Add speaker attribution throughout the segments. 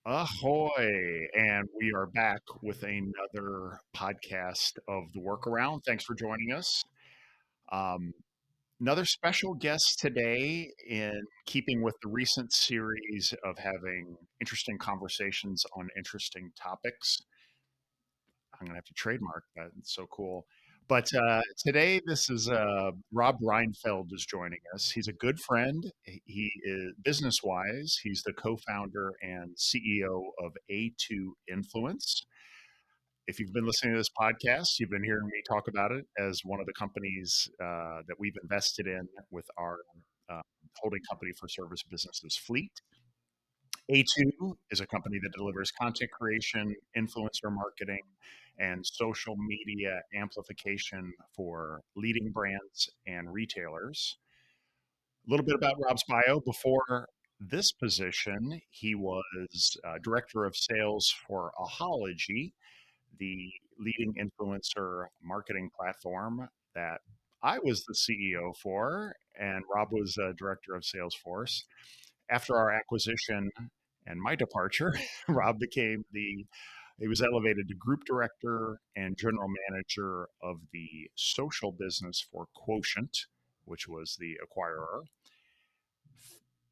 Speaker 1: Ahoy! And we are back with another podcast of The Workaround. Thanks for joining us. Um, Another special guest today, in keeping with the recent series of having interesting conversations on interesting topics. I'm going to have to trademark that. It's so cool. But today, this is Rob Reinfeld is joining us. He's a good friend. He is business wise. He's the co-founder and CEO of A2 Influence. If you've been listening to this podcast, you've been hearing me talk about it as one of the companies that we've invested in with our uh, holding company for service businesses, Fleet. A2 is a company that delivers content creation, influencer marketing, and social media amplification for leading brands and retailers. A little bit about Rob's bio. Before this position, he was director of sales for Ahology, the leading influencer marketing platform that I was the CEO for, and Rob was director of Salesforce. After our acquisition and my departure, Rob became he was elevated to group director and general manager of the social business for Quotient, which was the acquirer.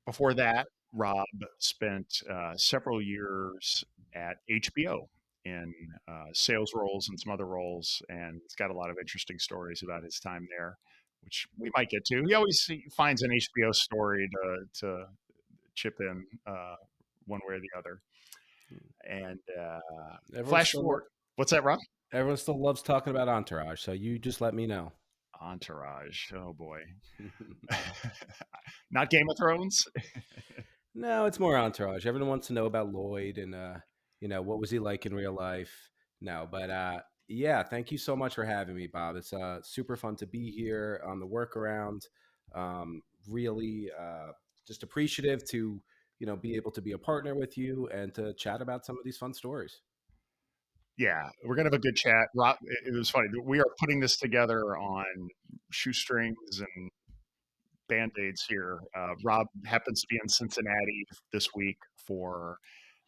Speaker 1: Before that, Rob spent several years at HBO in sales roles and some other roles, and he's got a lot of interesting stories about his time there, which we might get to. He always finds an HBO story to chip in one way or the other. And
Speaker 2: Everyone
Speaker 1: flash
Speaker 2: still
Speaker 1: forward, what's that, Rob?
Speaker 2: everyone still loves talking about Entourage, so you just let me know.
Speaker 1: Entourage. Oh boy, not Game of Thrones.
Speaker 2: No, it's more Entourage. Everyone wants to know about Lloyd and what was he like in real life. No, but yeah, thank you so much for having me, Bob. It's super fun to be here on the workaround. Really just appreciative to be able to be a partner with you and to chat about some of these fun stories.
Speaker 1: Yeah, we're gonna have a good chat. Rob, it was funny. We are putting this together on shoestrings and band-aids here. Rob happens to be in Cincinnati this week for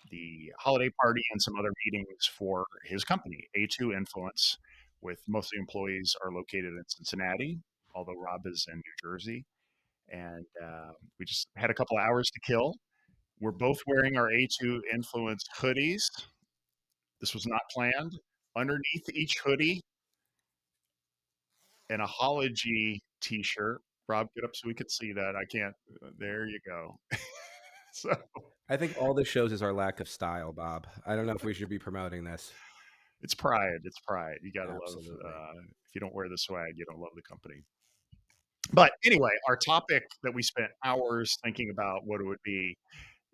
Speaker 1: the holiday party and some other meetings for his company, A2 Influence, with most of the employees are located in Cincinnati, although Rob is in New Jersey. And we just had a couple of hours to kill. We're both wearing our A2 Influence hoodies. This was not planned. Underneath each hoodie, an Ahology t-shirt. Rob, get up so we could see that. I can't. There you go. So
Speaker 2: I think all this shows is our lack of style, Bob. I don't know if we should be promoting this.
Speaker 1: it's pride. It's pride. You got to love.
Speaker 2: Absolutely.
Speaker 1: If you don't wear the swag, you don't love the company. But anyway, our topic that we spent hours thinking about what it would be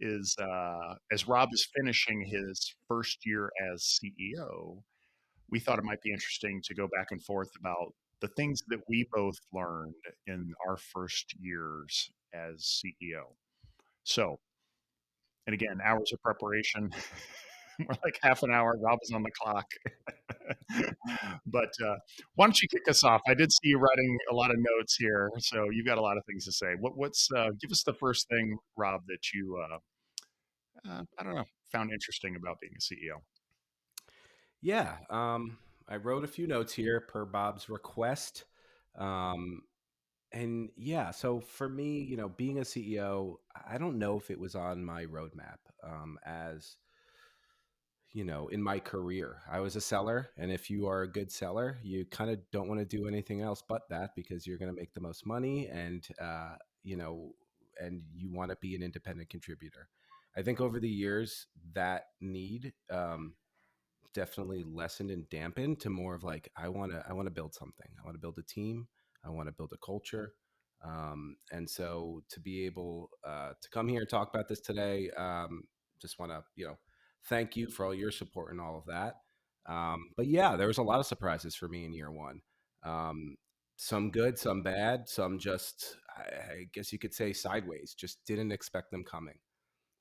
Speaker 1: is as Rob is finishing his first year as CEO, we thought it might be interesting to go back and forth about the things that we both learned in our first years as CEO. So, and again, hours of preparation. More like half an hour. Rob is on the clock. But why don't you kick us off? I did see you writing a lot of notes here, so you've got a lot of things to say. What's give us the first thing, Rob, that you I don't know found interesting about being a CEO?
Speaker 2: Yeah, I wrote a few notes here per Bob's request. Um, and yeah, so for me, being a CEO, I don't know if it was on my roadmap as, in my career. I was a seller. And if you are a good seller, you kind of don't want to do anything else but that because you're going to make the most money you know, and you want to be an independent contributor. I think over the years, that need definitely lessened and dampened to more of like I want to build something. I want to build a team. I want to build a culture. And so to be able to come here and talk about this today, just want to thank you for all your support and all of that. But yeah, there was a lot of surprises for me in year one. Um, some good, some bad, some just I guess you could say sideways. Just didn't expect them coming.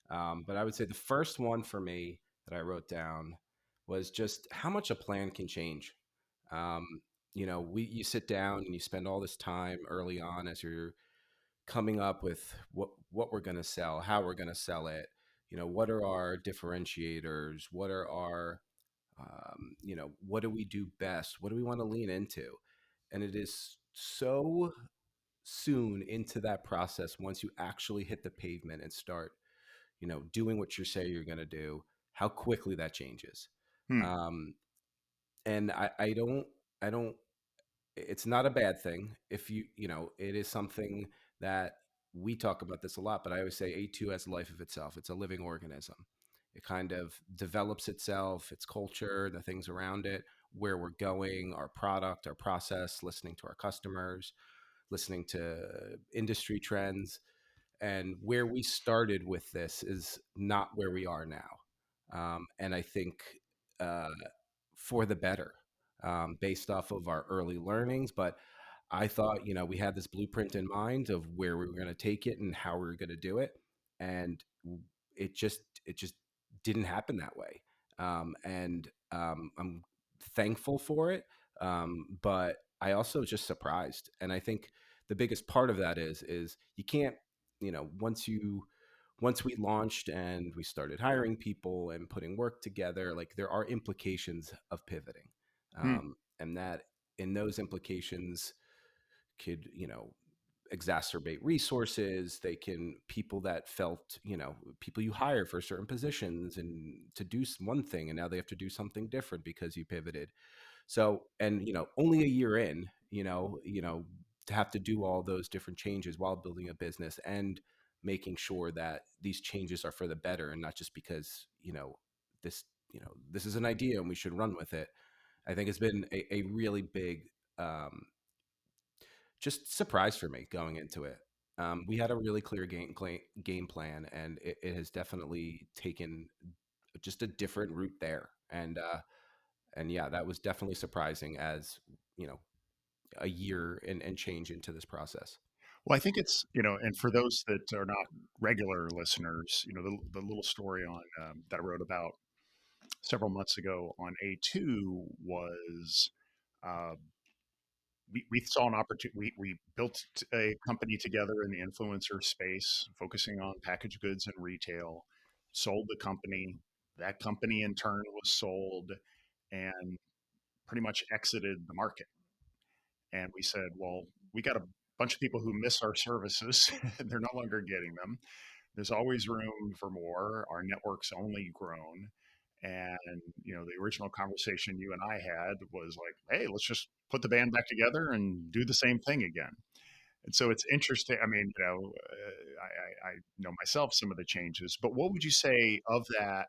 Speaker 2: But I would say the first one for me that I wrote down was just how much a plan can change. Um, you sit down and you spend all this time early on as you're coming up with what we're going to sell, how we're going to sell it. what are our differentiators? What are our, what do we do best? What do we want to lean into? And it is so soon into that process, once you actually hit the pavement and start, doing what you say you're going to do, how quickly that changes.
Speaker 1: Hmm.
Speaker 2: Um, and I don't, it's not a bad thing if it is something that we talk about this a lot, but I always say A2 has a life of itself. It's a living organism. It kind of develops itself, its culture, the things around it, where we're going, our product, our process, listening to our customers, listening to industry trends. And where we started with this is not where we are now. And I think uh, for the better, based off of our early learnings. But I thought, we had this blueprint in mind of where we were going to take it and how we were going to do it, and it just didn't happen that way. And I'm thankful for it, but I also just surprised. And I think the biggest part of that is you can't, once we launched and we started hiring people and putting work together, like there are implications of pivoting,
Speaker 1: Hmm.
Speaker 2: and that in those implications could, exacerbate resources. They can, people that felt, people you hire for certain positions and to do one thing, and now they have to do something different because you pivoted. So, and only a year in, to have to do all those different changes while building a business and making sure that these changes are for the better and not just because, this, this is an idea and we should run with it. I think it's been a really big, um, just surprise for me going into it. We had a really clear game plan, and it has definitely taken just a different route there. And yeah, that was definitely surprising as, you know, a year and change into this process.
Speaker 1: Well, I think it's, and for those that are not regular listeners, the little story on that I wrote about several months ago on A2 was uh, we saw an opportunity. We built a company together in the influencer space, focusing on packaged goods and retail, sold the company. That company in turn was sold and pretty much exited the market. And we said, well, we got a bunch of people who miss our services. They're no longer getting them. There's always room for more. Our network's only grown. And, the original conversation you and I had was like, hey, let's just put the band back together and do the same thing again. And so it's interesting. I mean, I know myself some of the changes, but what would you say of that?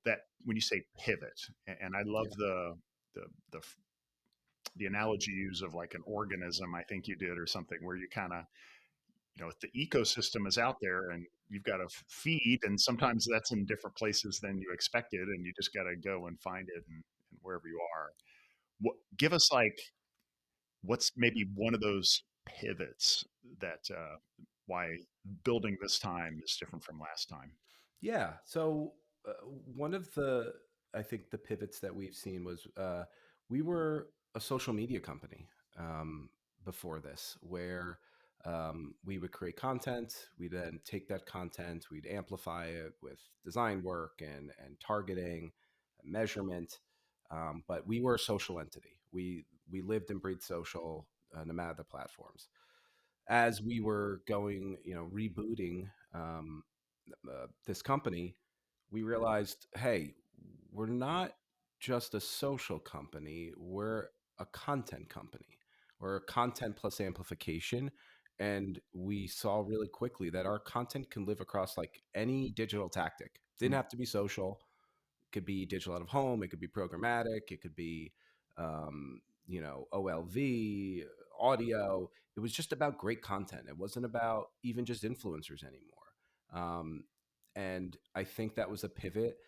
Speaker 1: That when you say pivot, and I love
Speaker 2: Yeah.
Speaker 1: the the the analogy you use of like an organism, I think you did, or something, where you kind of, the ecosystem is out there and you've got to feed, and sometimes that's in different places than you expected, and you just got to go and find it and wherever you are. Give us like, what's maybe one of those pivots that why building this time is different from last time?
Speaker 2: Yeah. So one of the, I think the pivots that we've seen was, we were a social media company, before this, where we would create content. We then take that content, we'd amplify it with design work and targeting, measurement. But we were a social entity. We lived and breathed social, no matter the platforms. As we were going, rebooting, this company, we realized, hey, we're not just a social company, we're a content company. We're a content plus amplification. And we saw really quickly that our content can live across like any digital tactic. Didn't
Speaker 1: Hmm.
Speaker 2: have to be social, could be digital out of home, it could be programmatic, it could be, OLV, audio. It was just about great content. It wasn't about even just influencers anymore. And I think that was a pivot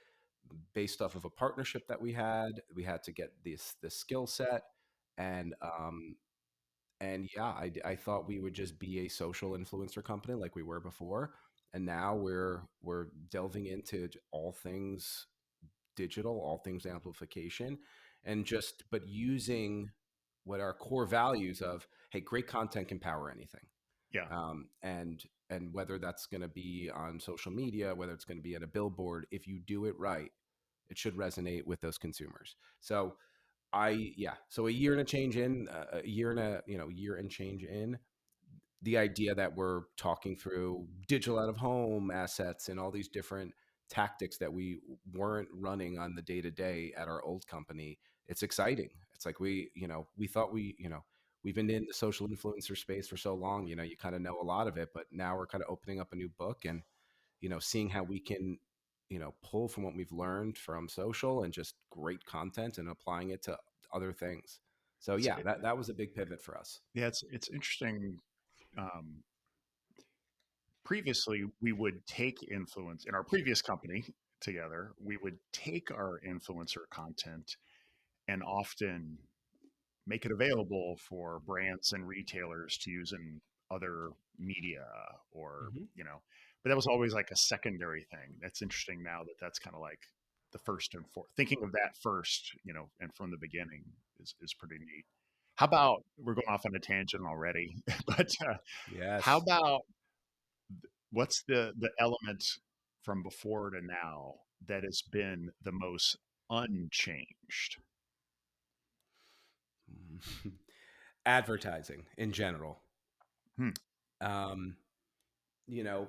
Speaker 2: based off of a partnership that we had. We had to get this skill set, and yeah, I thought we would just be a social influencer company like we were before, and now we're delving into all things digital, all things amplification, and just but using what our core values of, hey, great content can power anything.
Speaker 1: Yeah.
Speaker 2: And whether that's going to be on social media, whether it's going to be at a billboard, if you do it right, it should resonate with those consumers. So so a year and a change in, a year and a year and change in, the idea that we're talking through digital out of home assets and all these different tactics that we weren't running on the day to day at our old company, it's exciting. It's like we thought we've been in the social influencer space for so long, you kind of know a lot of it, but now we're kind of opening up a new book and, seeing how we can, pull from what we've learned from social and just great content and applying it to other things. So
Speaker 1: It's,
Speaker 2: yeah, that was a big pivot for us.
Speaker 1: yeah, it's interesting. Um, Previously, we would take influence in our previous company together. We would take our influencer content and often make it available for brands and retailers to use in other media or,
Speaker 2: Hmm.
Speaker 1: but that was always like a secondary thing. That's interesting now that that's kind of like the first and fourth. Thinking of that first, and from the beginning is pretty neat. How about we're going off on a tangent already, but how
Speaker 2: Yes.
Speaker 1: about what's the element from before to now that has been the most unchanged?
Speaker 2: Advertising in general.
Speaker 1: Hmm.
Speaker 2: Um, you know,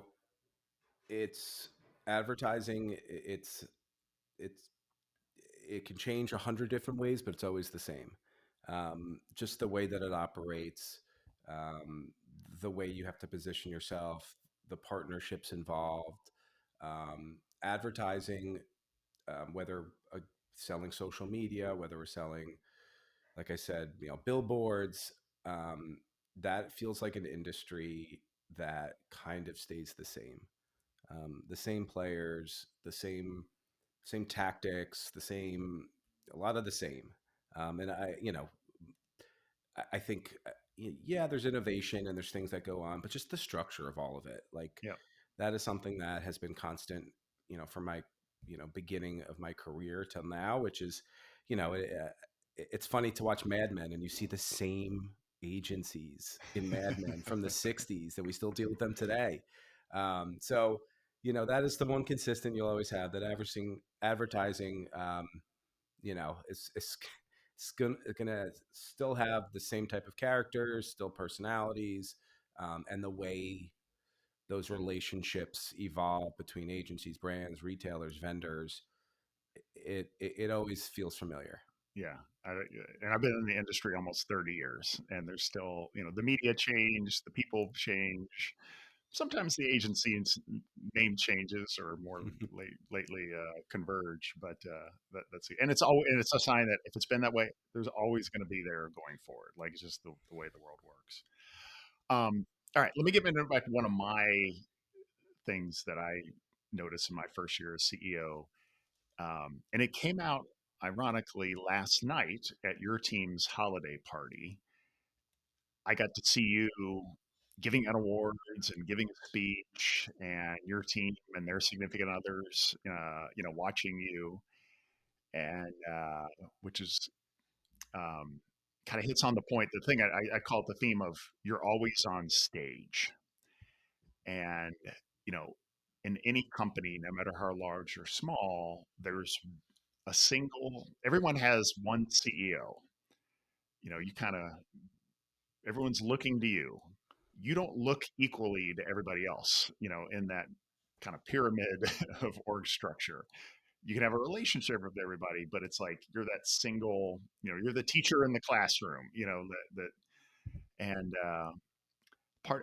Speaker 2: it's advertising. It's it can change 100 different ways, but it's always the same. Just the way that it operates, um, the way you have to position yourself, the partnerships involved, advertising, whether selling social media, whether we're selling, like I said, billboards. Um, that feels like an industry that kind of stays the same. The same players, the same tactics, a lot of the same. And I think, yeah, there's innovation and there's things that go on, but just the structure of all of it, like
Speaker 1: Yeah.
Speaker 2: that is something that has been constant, from my, beginning of my career till now, which is, you know, it, uh, it's funny to watch Mad Men and you see the same agencies in Mad Men from the 60s and we still deal with them today. So, that is the one consistent you'll always have, that advertising, it's gonna still have the same type of characters, still personalities, and the way those relationships evolve between agencies, brands, retailers, vendors. It always feels familiar.
Speaker 1: Yeah. And I've been in the industry almost 30 years, and there's still, the media change, the people change. Sometimes the agency's name changes or more lately converge, but that's and it's a sign that if it's been that way, there's always going to be there going forward. Like it's just the way the world works. All right, let me get into back to one of my things that I noticed in my first year as CEO. And it came out ironically last night at your team's holiday party. I got to see you giving out awards and giving a speech, and your team and their significant others, watching you, and which is kind of hits on the point. The thing I call it the theme of you're always on stage, and you know, in any company, no matter how large or small, there's everyone has one CEO. You kind of, everyone's looking to you. You don't look equally to everybody else, in that kind of pyramid of org structure. You can have a relationship with everybody, but it's like you're that single, you're the teacher in the classroom, and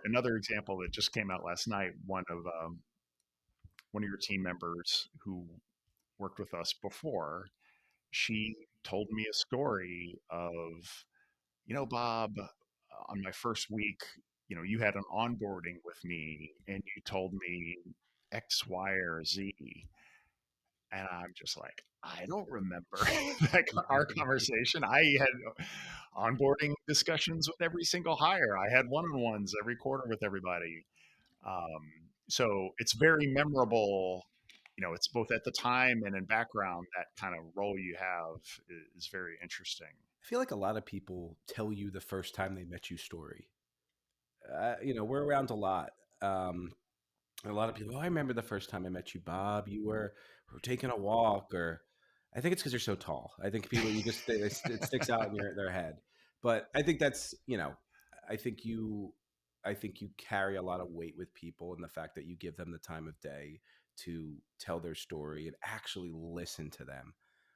Speaker 1: another example that just came out last night, one of your team members who worked with us before, she told me a story of, Bob, on my first week, you had an onboarding with me and you told me X, Y, or Z. And I'm just like, I don't remember like our conversation. I had onboarding discussions with every single hire. I had one-on-ones every quarter with everybody. So it's very memorable. It's both at the time and in background. That kind of role you have is very interesting.
Speaker 2: I feel like a lot of people tell you the first time they met you story. we're around a lot. Um, and a lot of people, oh, I remember the first time I met you, Bob. You were taking a walk, or I think it's because you're so tall. I think people, you just it sticks out in their head. But I think that's, I think you I think you carry a lot of weight with people, and the fact that you give them the time of day to tell their story and actually listen to them,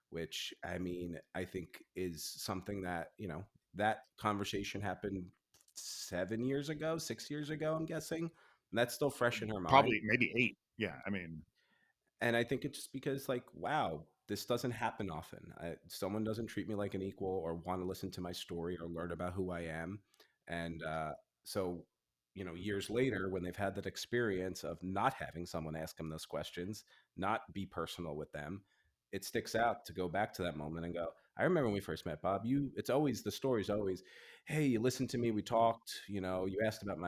Speaker 2: which, I mean, I think is something that, that conversation happened 7 years ago, 6 years ago, I'm guessing. And that's still fresh in her mind.
Speaker 1: Probably maybe 8. Yeah, I mean,
Speaker 2: And I think it's just because, like, wow, this doesn't happen often. Someone doesn't treat me like an equal or want to listen to my story or learn about who I am. And so, years later, when they've had that experience of not having someone ask them those questions, not be personal with them, it sticks out to go back to that moment and go, I remember when we first met, Bob. It's always, the story's always, hey, you listened to me, we talked, you asked about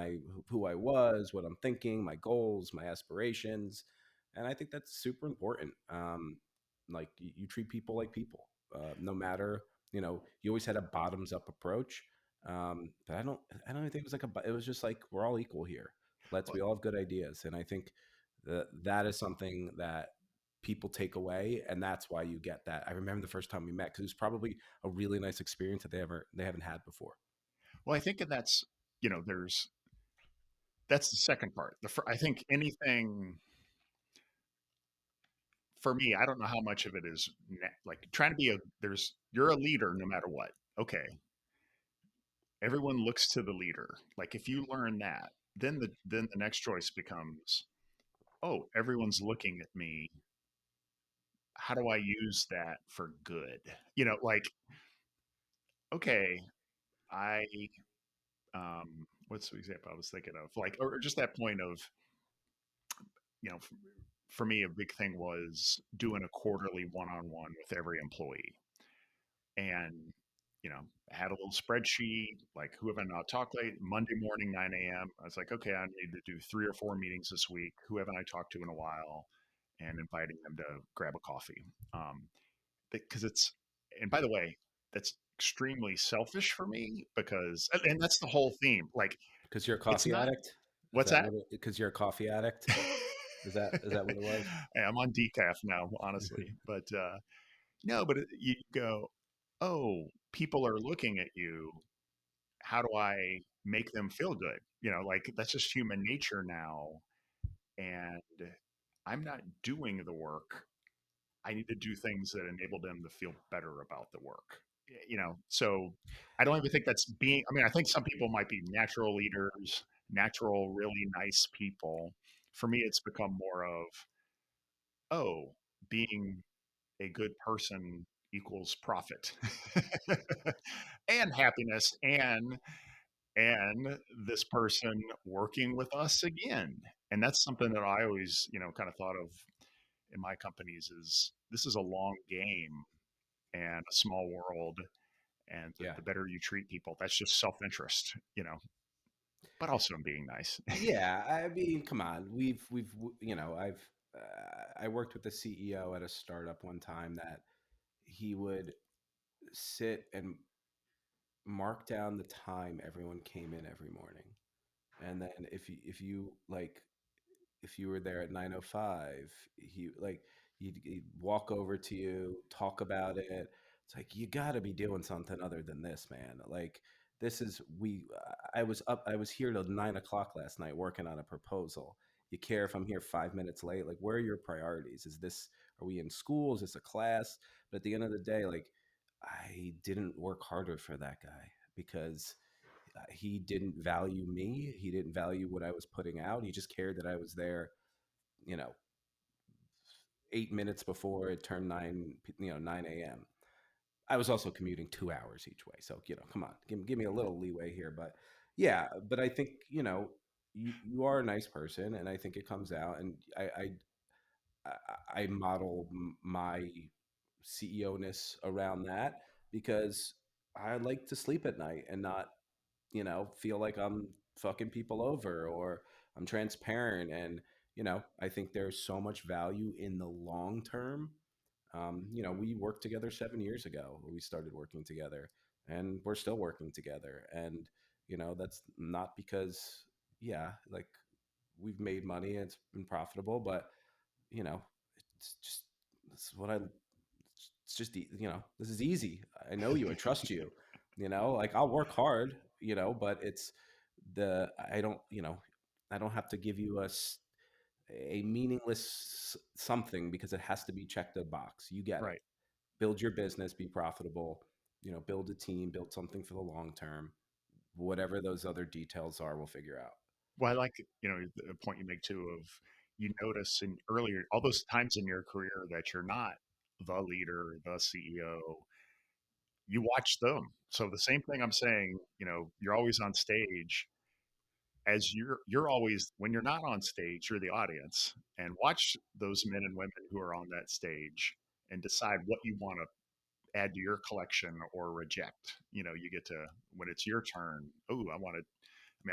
Speaker 2: who I was, what I'm thinking, my goals, my aspirations. And I think that's super important. Like, you treat people like people, no matter, you always had a bottoms up approach. But I don't even think it was like it was just like, we're all equal here.
Speaker 1: well,
Speaker 2: We all have good ideas. And I think that is something that people take away. And that's why you get that. I remember the first time we met, because it was probably a really nice experience that they haven't had before.
Speaker 1: I think that's, there's that's the second part. I think anything for me, I don't know how much of it is like trying to be you're a leader no matter what. Okay, everyone looks to the leader. Like if you learn that, then the next choice becomes, oh, everyone's looking at me. How do I use that for good? Like, okay, I what's the example I was thinking of? Like, or just that point of, you know, for me, a big thing was doing a quarterly one-on-one with every employee, and I had a little spreadsheet, like who have I not talked late Monday morning 9 a.m. I was like, okay, I need to do 3 or 4 meetings this week. Who haven't I talked to in a while? And inviting them to grab a coffee, because it's and by the way, that's extremely selfish for me because and that's the whole theme. Like
Speaker 2: Because you're a
Speaker 1: it's
Speaker 2: coffee
Speaker 1: not
Speaker 2: addict. Is
Speaker 1: what's
Speaker 2: that
Speaker 1: that?
Speaker 2: what because you're a coffee addict? Is that what it was?
Speaker 1: Hey, I'm on decaf now, honestly, but no, but you go, oh, people are looking at you. How do I make them feel good? Like that's just human nature now. And I'm not doing the work. I need to do things that enable them to feel better about the work. So I don't even think that's being, I mean, I think some people might be natural leaders, natural, really nice people. For me, it's become more of, oh, being a good person equals profit and happiness and this person working with us again. And that's something that I always, kind of thought of in my companies is this is a long game and a small world. And
Speaker 2: Yeah.
Speaker 1: the better you treat people, that's just self-interest, but also in being nice.
Speaker 2: Yeah, I mean, come on. I worked with the CEO at a startup one time that he would sit and mark down the time everyone came in every morning. And then if you like, if you were there at 9:05, he'd walk over to you, talk about it. It's like, you got to be doing something other than this, man. Like, this is we. I was here till 9 o'clock last night working on a proposal. You care if I'm here 5 minutes late? Like, where are your priorities? Is this, are we in school? Is this a class? But at the end of the day, like, I didn't work harder for that guy because he didn't value me. He didn't value what I was putting out. He just cared that I was there, you know, 8 minutes before it turned 9 a.m. I was also commuting 2 hours each way. So, come on, give me a little leeway here. But yeah, but I think, you are a nice person, and I think it comes out. And I model my CEO ness around that, because I like to sleep at night and not, feel like I'm fucking people over, or I'm transparent. And, I think there's so much value in the long term. We worked together 7 years ago. We started working together, and we're still working together. And That's not because, yeah, like we've made money and it's been profitable, but you know, it's just this is what I it's just this is easy. I know you, I trust you. Like I'll work hard, but it's the I don't have to give you a meaningless something because it has to be checked a box. You get it.
Speaker 1: Right.
Speaker 2: Build your business, be profitable, build a team, build something for the long term. Whatever those other details are, we'll figure out.
Speaker 1: Well, I like, the point you make too of you notice in earlier all those times in your career that you're not the leader, the CEO, you watch them. So the same thing I'm saying, you're always on stage as you're always when you're not on stage, you're the audience and watch those men and women who are on that stage and decide what you want to add to your collection or reject. You get to when it's your turn. Oh,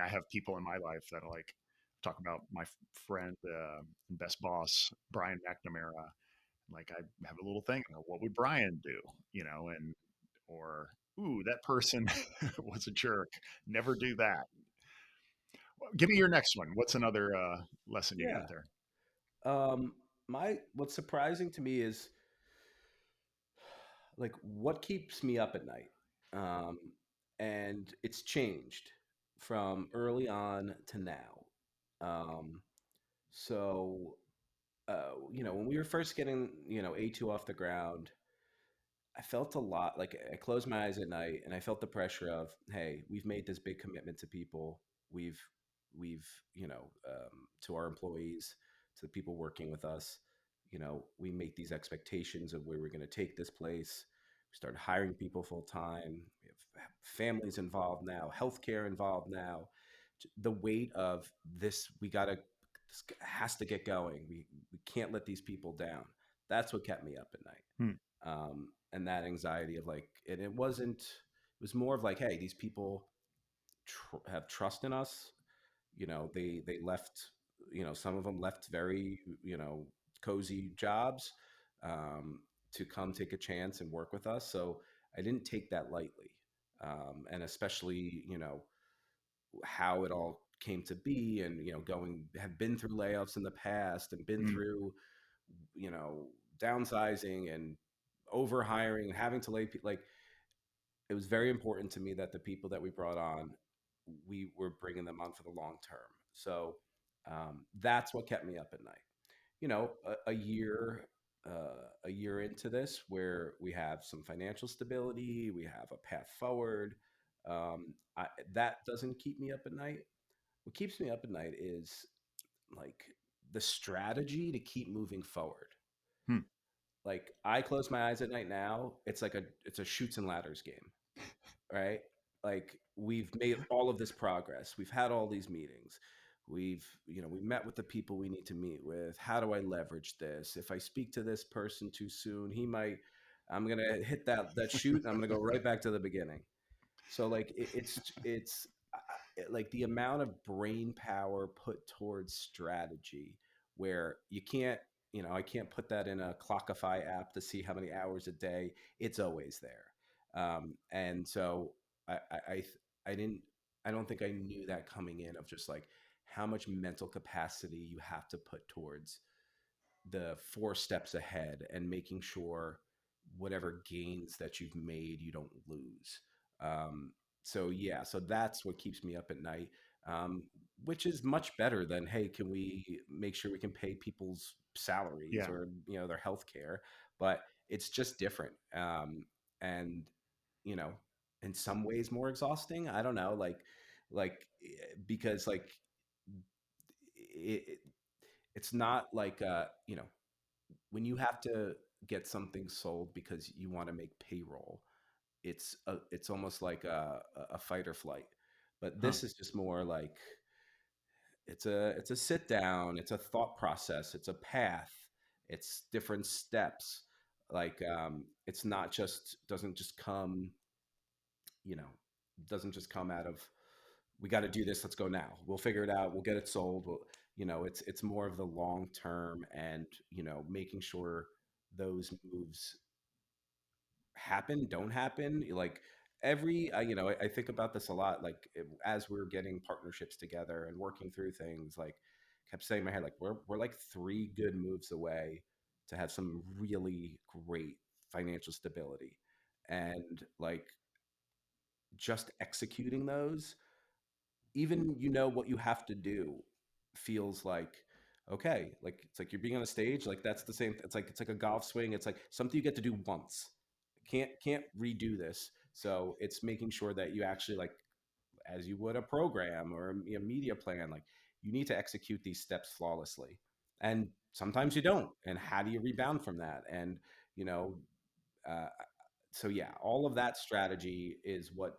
Speaker 1: I have people in my life that are like talking about my friend, and best boss, Brian McNamara. Like I have a little thing. What would Brian do? And or ooh, that person was a jerk. Never do that. Well, give me your next one. What's another lesson you got
Speaker 2: Yeah.
Speaker 1: there?
Speaker 2: Um, my what's surprising to me is like what keeps me up at night. Um, and it's changed from early on to now. Um, so when we were first getting, A2 off the ground, I felt a lot like I closed my eyes at night and I felt the pressure of, hey, we've made this big commitment to people. We've, we've, to our employees, to the people working with us, we make these expectations of where we're going to take this place. We started hiring people full time. We have families involved now, healthcare involved now. The weight of this, this has to get going. We can't let these people down. That's what kept me up at night.
Speaker 1: Hmm.
Speaker 2: And that anxiety of like, and it was more of like, hey, these people have trust in us. They left, some of them left very, cozy jobs, to come take a chance and work with us. So I didn't take that lightly. And especially, how it all came to be and, have been through layoffs in the past and been
Speaker 1: Hmm.
Speaker 2: through, you know, downsizing and over hiring and having to lay people like it was very important to me that the people that we brought on, we were bringing them on for the long term. So that's what kept me up at night. A year into this, where we have some financial stability, we have a path forward. That doesn't keep me up at night. What keeps me up at night is like the strategy to keep moving forward.
Speaker 1: Hmm.
Speaker 2: Like I close my eyes at night now, it's a shoots and ladders game, right? Like we've made all of this progress. We've had all these meetings. We met with the people we need to meet with. How do I leverage this? If I speak to this person too soon, I'm going to hit that shoot and I'm going to go right back to the beginning. So like like the amount of brain power put towards strategy where you can't, I can't put that in a Clockify app to see how many hours a day. It's always there. And so I, I, I, I didn't, I don't think I knew that coming in of just like how much mental capacity you have to put towards the four steps ahead and making sure whatever gains that you've made you don't lose. So yeah, so that's what keeps me up at night, um, which is much better than, hey, can we make sure we can pay people's salaries
Speaker 1: Yeah.
Speaker 2: or their health care? But it's just different, and you know in some ways more exhausting. I don't know, because like it, it's not like when you have to get something sold because you want to make payroll, it's almost like a fight or flight. But
Speaker 1: Huh.
Speaker 2: this is just more like it's a sit down, it's a thought process, it's a path, it's different steps. Like it's not just doesn't just come, you know, doesn't just come out of we got to do this. Let's go now. We'll figure it out. We'll get it sold. It's more of the long term and making sure those moves happen, don't happen. Like every I think about this a lot. Like as we are getting partnerships together and working through things, like kept saying in my head, like we're like three good moves away to have some really great financial stability, and like just executing those, even what you have to do, feels like okay. Like it's like you're being on a stage. Like that's the same. It's like a golf swing. It's like something you get to do once. Can't redo this. So it's making sure that you actually, like, as you would a program or a media plan, like you need to execute these steps flawlessly. And sometimes you don't. And how do you rebound from that? And you know, uh, so yeah, all of that strategy is what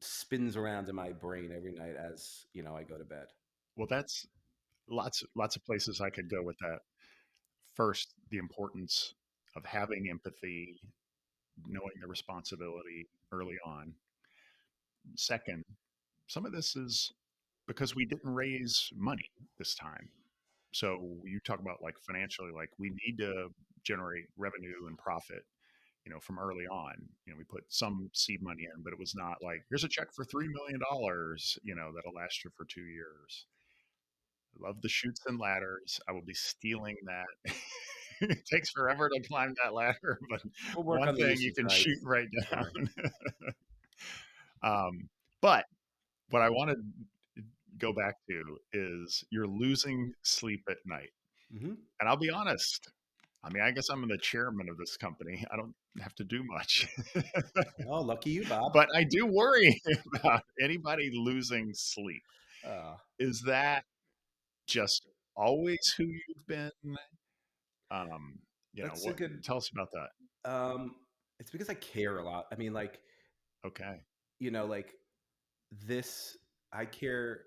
Speaker 2: spins around in my brain every night as I go to bed.
Speaker 1: Well, that's lots of places I could go with that. First, the importance of having empathy, knowing the responsibility early on. Second, some of this is because we didn't raise money this time. So you talk about like financially, like we need to generate revenue and profit, from early on. We put some seed money in, but it was not like, here's a check for $3 million, that'll last you for 2 years. I love the chutes and ladders. I will be stealing that. It takes forever to climb that ladder, but
Speaker 2: We'll work
Speaker 1: one
Speaker 2: on the
Speaker 1: thing you
Speaker 2: usage
Speaker 1: can shoot
Speaker 2: rights.
Speaker 1: right down.
Speaker 2: Sure.
Speaker 1: But what I want to go back to is you're losing sleep at night.
Speaker 2: Hmm.
Speaker 1: And I'll be honest. I mean, I guess I'm the chairman of this company. I don't have to do much.
Speaker 2: Oh, lucky you, Bob.
Speaker 1: But I do worry about anybody losing sleep.
Speaker 2: Uh,
Speaker 1: Is that just always who you've been? Um,
Speaker 2: that's a
Speaker 1: what?
Speaker 2: good.
Speaker 1: Tell us about that.
Speaker 2: Um, it's because I care a lot. I mean, like,
Speaker 1: Okay,
Speaker 2: like this. I care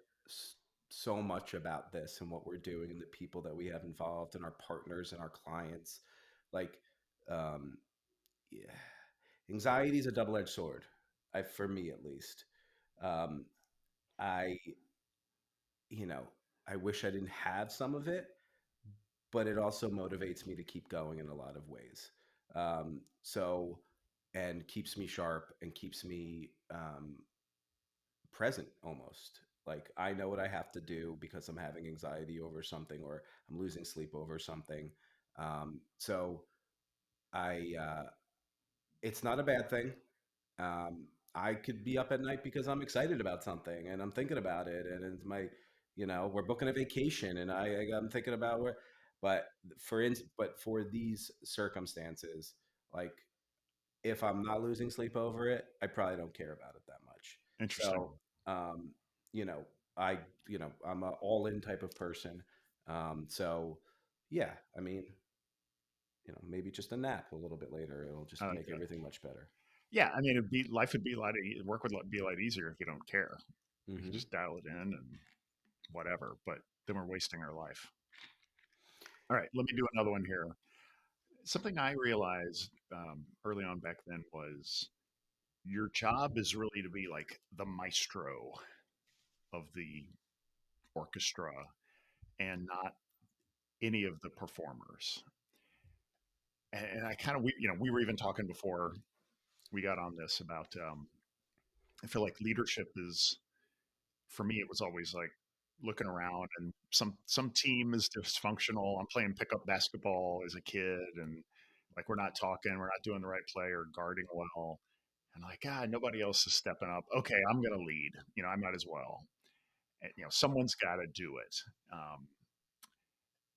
Speaker 2: so much about this and what we're doing and the people that we have involved and our partners and our clients. Like, um, yeah, anxiety is a double-edged sword. For me at least. Um, I, you know, I wish I didn't have some of it, but it also motivates me to keep going in a lot of ways. So, and keeps me sharp and keeps me present almost. Like I know what I have to do because I'm having anxiety over something or I'm losing sleep over something. So I, it's not a bad thing. Um, I could be up at night because I'm excited about something and I'm thinking about it, and it's we're booking a vacation, and I'm thinking about where, but but for these circumstances, like if I'm not losing sleep over it, I probably don't care about it that much.
Speaker 1: interesting.
Speaker 2: So, um, you know, I, I'm a all in type of person. So yeah, I mean, maybe just a nap a little bit later, it'll
Speaker 1: I
Speaker 2: just
Speaker 1: like
Speaker 2: make
Speaker 1: that.
Speaker 2: everything much better.
Speaker 1: Yeah, I mean, life would be a lot. Work would be a lot easier if you don't care. You can
Speaker 2: Hmm.
Speaker 1: just dial it in and whatever. But then we're wasting our life. All right, let me do another one here. Something I realized early on back then was your job is really to be like the maestro of the orchestra and not any of the performers. And I kind of, we were even talking before we got on this about, I feel like leadership is, for me, it was always like looking around and some team is dysfunctional. I'm playing pickup basketball as a kid and like we're not talking, we're not doing the right play or guarding well. And like, God, nobody else is stepping up. Okay, I'm going to lead. I might as well. And, someone's got to do it. Um,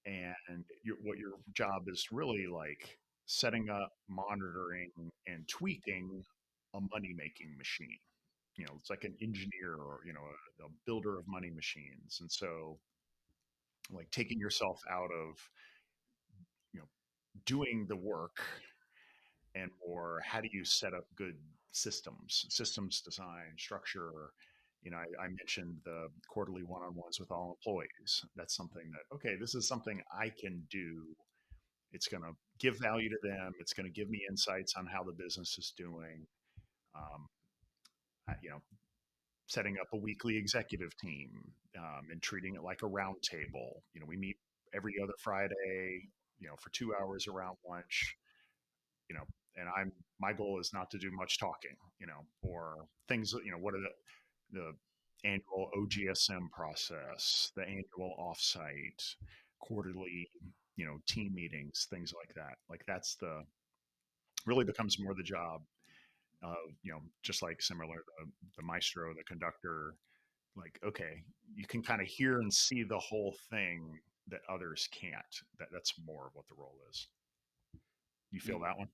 Speaker 1: and what your job is really like setting up, monitoring, and tweaking a money making machine. It's like an engineer or a builder of money machines. And so, like taking yourself out of you know doing the work and more how do you set up good systems design structure. I mentioned the quarterly one-on-ones with all employees. That's something that, okay, this is something I can do. It's going to give value to them. It's going to give me insights on how the business is doing. um, Setting up a weekly executive team, and treating it like a round table. We meet every other Friday, for 2 hours around lunch. You know, and I'm my goal is not to do much talking, or things. What are the annual OGSM process, the annual offsite, quarterly, team meetings, things like that. Like that's the really becomes more the job of, just like similar to the maestro, the conductor. Like, okay, you can kind of hear and see the whole thing that others can't. That's more of what the role is. You feel
Speaker 2: Y-
Speaker 1: that one?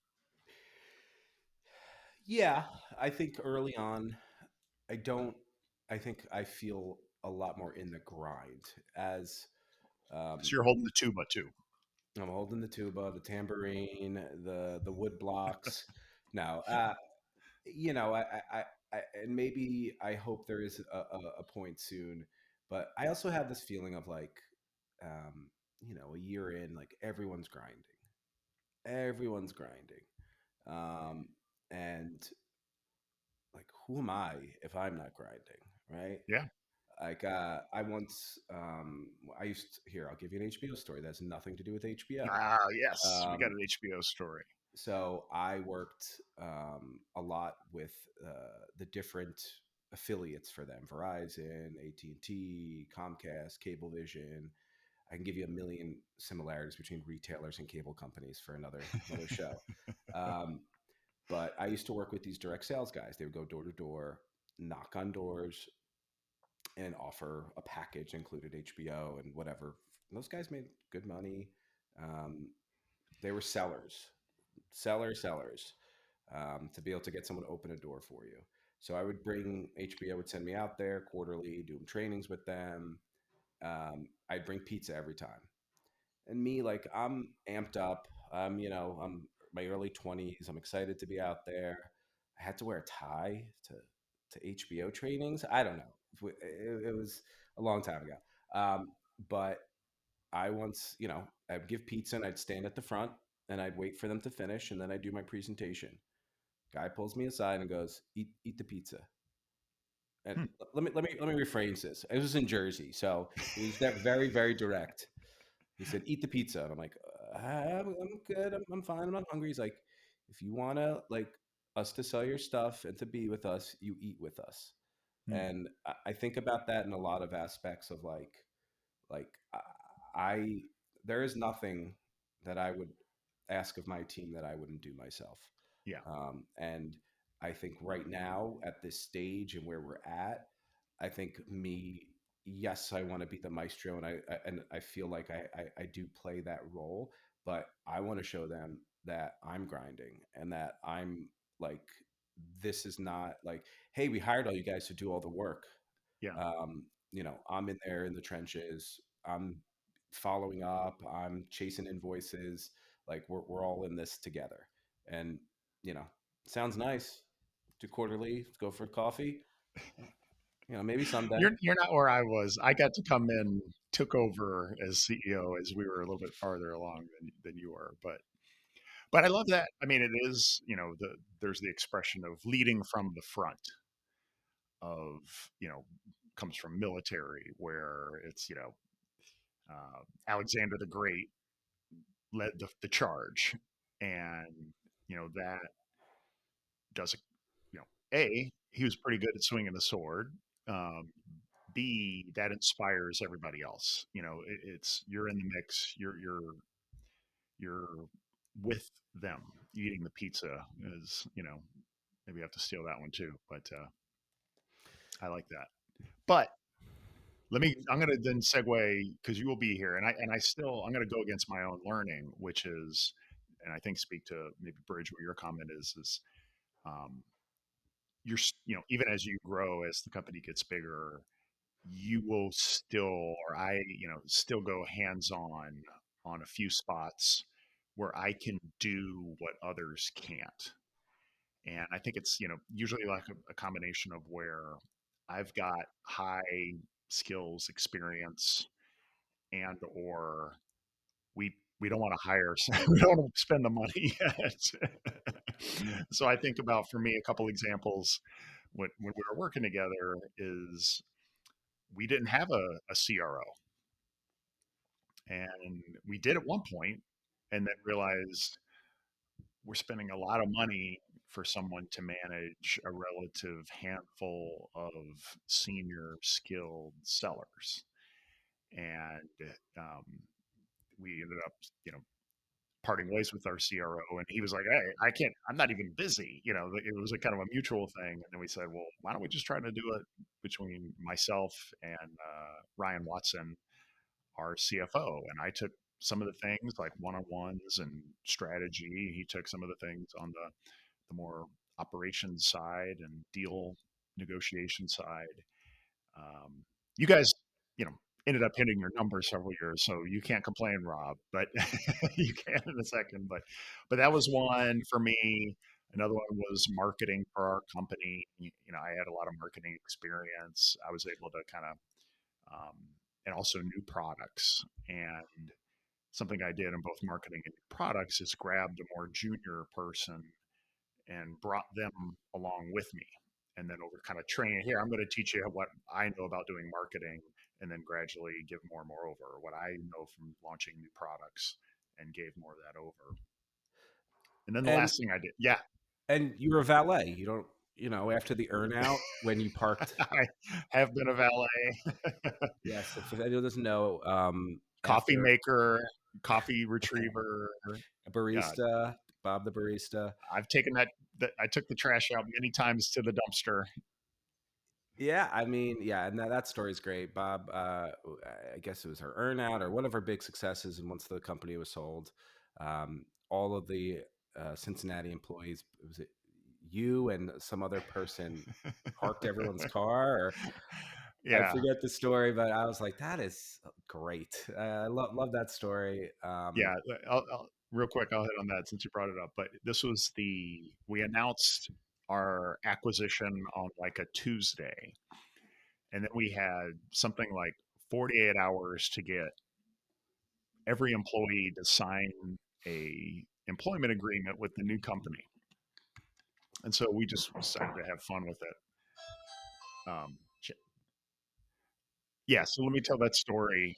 Speaker 2: Yeah, I think early on, I don't. I think I feel a lot more in the grind as
Speaker 1: So
Speaker 2: um,
Speaker 1: you're holding the tuba too.
Speaker 2: I'm holding the tuba, the tambourine, the wood blocks. No, and maybe I hope there is a point soon, but I also have this feeling of like, a year in, like everyone's grinding, um, and like, who am I if I'm not grinding, right?
Speaker 1: Yeah.
Speaker 2: Like, I used here. I'll give you an HBO story that has nothing to do with HBO.
Speaker 1: Ah, yes, we got
Speaker 2: Um,
Speaker 1: an HBO story.
Speaker 2: so I worked a lot with the different affiliates for them: Verizon, AT&T, Comcast, Cablevision. I can give you a million similarities between retailers and cable companies for another show. Um, but I used to work with these direct sales guys. They would go door to door, knock on doors, and offer a package included HBO and whatever. Those guys made good money. Um, they were sellers, to be able to get someone to open a door for you. So I would bring HBO would send me out there quarterly, doing trainings with them. I'd bring pizza every time, and me, like, I'm amped up. I'm my early 20s. I'm excited to be out there. I had to wear a tie to HBO trainings. I don't know. It was a long time ago. But I once, I'd give pizza and I'd stand at the front and I'd wait for them to finish and then I'd do my presentation. Guy pulls me aside and goes, "Eat the pizza." And
Speaker 1: Hmm.
Speaker 2: let me rephrase this. It was in Jersey, so he was very very direct. He said, "Eat the pizza," and I'm like, I'm good. I'm fine. I'm not hungry." He's like, "If you want to, like, us to sell your stuff and to be with us, you eat with us."
Speaker 1: Hmm.
Speaker 2: And I think about that in a lot of aspects of like I there is nothing that I would ask of my team that I wouldn't do myself.
Speaker 1: Yeah.
Speaker 2: And I think right now at this stage and where we're at, I think me, yes, I want to be the maestro, and I feel like I do play that role, but I want to show them that I'm grinding and that I'm like, this is not like, hey, we hired all you guys to do all the work.
Speaker 1: Yeah.
Speaker 2: I'm in there in the trenches. I'm following up. I'm chasing invoices. Like, we're all in this together. And you know, sounds nice. Do quarterly. Go for coffee. Maybe someday.
Speaker 1: You're not where I was. I got to come in, took over as CEO as we were a little bit farther along than you were, but I love that. I mean, it is, there's the expression of leading from the front of, comes from military where it's, Alexander the Great led the charge, and that does, a, he was pretty good at swinging the sword. um, B, that inspires everybody else. It's you're in the mix. You're with them eating the pizza. Is maybe I have to steal that one too, but I like that. But I'm going to then segue because you will be here, and I still I'm going to go against my own learning, which is, and I think speak to maybe bridge what your comment is um, even as you grow, as the company gets bigger, you will still, or I, still go hands on a few spots where I can do what others can't. And I think it's, usually like a combination of where I've got high skills, experience, and or we don't want to hire, we don't want to spend the money yet. So I think about, for me, a couple examples when we were working together is we didn't have a CRO, and we did at one point, and then realized we're spending a lot of money for someone to manage a relative handful of senior skilled sellers. And um, we ended up, you know, parting ways with our CRO, and he was like, "Hey, I can't. I'm not even busy." You know, it was a kind of a mutual thing. And then we said, "Well, why don't we just try to do it between myself and Ryan Watson, our CFO?" And I took some of the things like one-on-ones and strategy. He took some of the things on the more operations side and deal negotiation side. Um, you guys, you know, ended up hitting your numbers several years, so you can't complain, Rob. But you can in a second. But that was one for me. Another one was marketing for our company. You know, I had a lot of marketing experience. I was able to kind of, um, and also new products. And something I did in both marketing and new products is grabbed a more junior person and brought them along with me. And then over kind of training here, I'm going to teach you what I know about doing marketing, and then gradually give more and more over what I know from launching new products, and gave more of that over. And then the
Speaker 2: And
Speaker 1: last thing I did, yeah,
Speaker 2: you were a valet. You don't, after the earn out when you parked.
Speaker 1: I have been a valet,
Speaker 2: Yes, if anyone doesn't know,
Speaker 1: coffee
Speaker 2: after
Speaker 1: maker, coffee retriever.
Speaker 2: a
Speaker 1: Yeah,
Speaker 2: barista, Bob the barista.
Speaker 1: I've taken that. I took the trash out many times to the dumpster.
Speaker 2: Yeah, I mean, yeah, and that story is great. Bob, I guess it was her earnout or one of her big successes. And once the company was sold, all of the Cincinnati employees, was it you and some other person parked everyone's car? Or I
Speaker 1: Yeah,
Speaker 2: forget the story, but I was like, that is great. I love that story.
Speaker 1: yeah. Real quick, I'll hit on that since you brought it up. But this was we announced our acquisition on like a Tuesday, and then we had something like 48 hours to get every employee to sign a employment agreement with the new company. And so we just decided to have fun with it. Um, yeah, so let me tell that story.